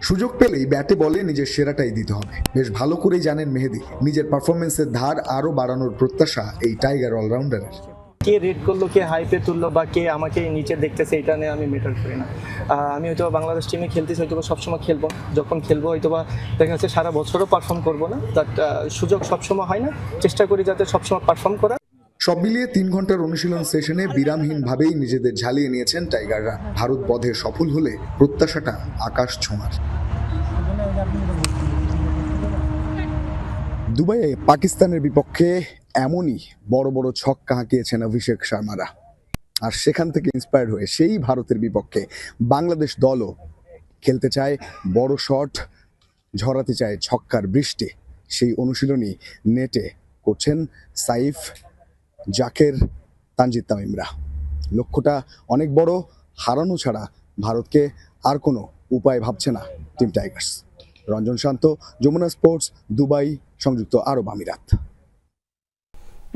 Speaker 12: সুযোগ পেলেই ব্যাটে বলে নিজের সেরাটাই দিতে হবে। বেশ ভালো করেই জানেন মেহেদী, নিজের পারফরমেন্সের ধার আরও বাড়ানোর প্রত্যাশা এই টাইগার অলরাউন্ডারের।
Speaker 13: কে রেড করলো, কে হাইপে তুললো বা কে আমাকে নিচে দেখতেছে, এটা নিয়ে আমি মেটার করি না। আমি হয়তো বাংলাদেশ টিমে খেলতেছি, হয়তো সবসময় খেলবো, যখন খেলবো হয়তো বা দেখা যাচ্ছে সারা বছরও পারফর্ম করবো না, বাট সুযোগ সবসময় হয় না, চেষ্টা করি যাতে সবসময় পারফর্ম করা।
Speaker 12: সব মিলিয়ে 3 ঘন্টার অনুশীলন সেশনে বিরামহীনভাবেই নিজেদের ঝালিয়ে নিয়েছেন টাইগাররা। ভারত পথে সফল হলে প্রত্যাশাটা আকাশ ছোঁয়ার। দুবাইয়ে পাকিস্তানের বিপক্ষে এমনই বড় বড় ছক্কা হাঁকিয়েছেন অভিষেক শর্মারা, আর সেখান থেকে ইন্সপায়ার্ড হয়ে সেই ভারতের বিপক্ষে বাংলাদেশ দলও খেলতে চায় বড় শট, ঝরাতে চায় ছক্কার বৃষ্টি। সেই অনুশীলনী নেটে করছেন সাইফ, জাকের, তানজিদ তামিমরা। লক্ষ্যটা অনেক বড়, হারানো ছাড়া ভারতকে আর কোনো উপায় ভাবছে না টিম টাইগার্স। রঞ্জন শান্ত, যমুনা স্পোর্টস, দুবাই, সংযুক্ত আরব আমিরাত।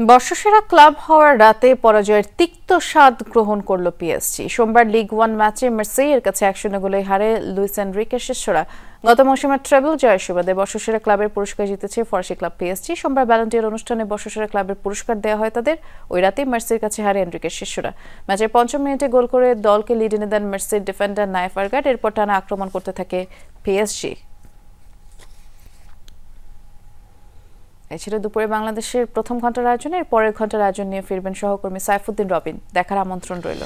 Speaker 1: বর্ষসেরা ক্লাব হওয়ার রাতে পরাজয়ের তিক্ত স্বাদ গ্রহণ করল পিএসজি। সোমবার লিগ 1 ম্যাচে মার্সেইয়ের কাছে 1-0 গোলে হারে লুইস এনরিকের শিষ্যরা। গত মৌসুমের ট্রেবল জয়ের সুবাদে বর্ষসেরা ক্লাবের পুরস্কার জিতেছে ফরাসি ক্লাব পিএসজি। সোমবার ব্যালন ডি'র অনুষ্ঠানে বর্ষসেরা ক্লাবের পুরস্কার দেওয়া হয় তাদের। ওই রাতেই মার্সেইয়ের কাছে হারে এনরিকের শিষ্যরা। ম্যাচের 5ম মিনিটে গোল করে দলকে লিড এনে দেন মার্সেইয়ের ডিফেন্ডার নায়েফ আরগাড। এরপর টানা আক্রমণ করতে থাকে পিএসজি। এই ছিল দুপুরে বাংলাদেশের প্রথম ঘন্টার আয়োজনের। পরের ঘন্টার আয়োজন নিয়ে ফিরবেন সহকর্মী সাইফুদ্দিন রবিন। দেখার আমন্ত্রণ রইল।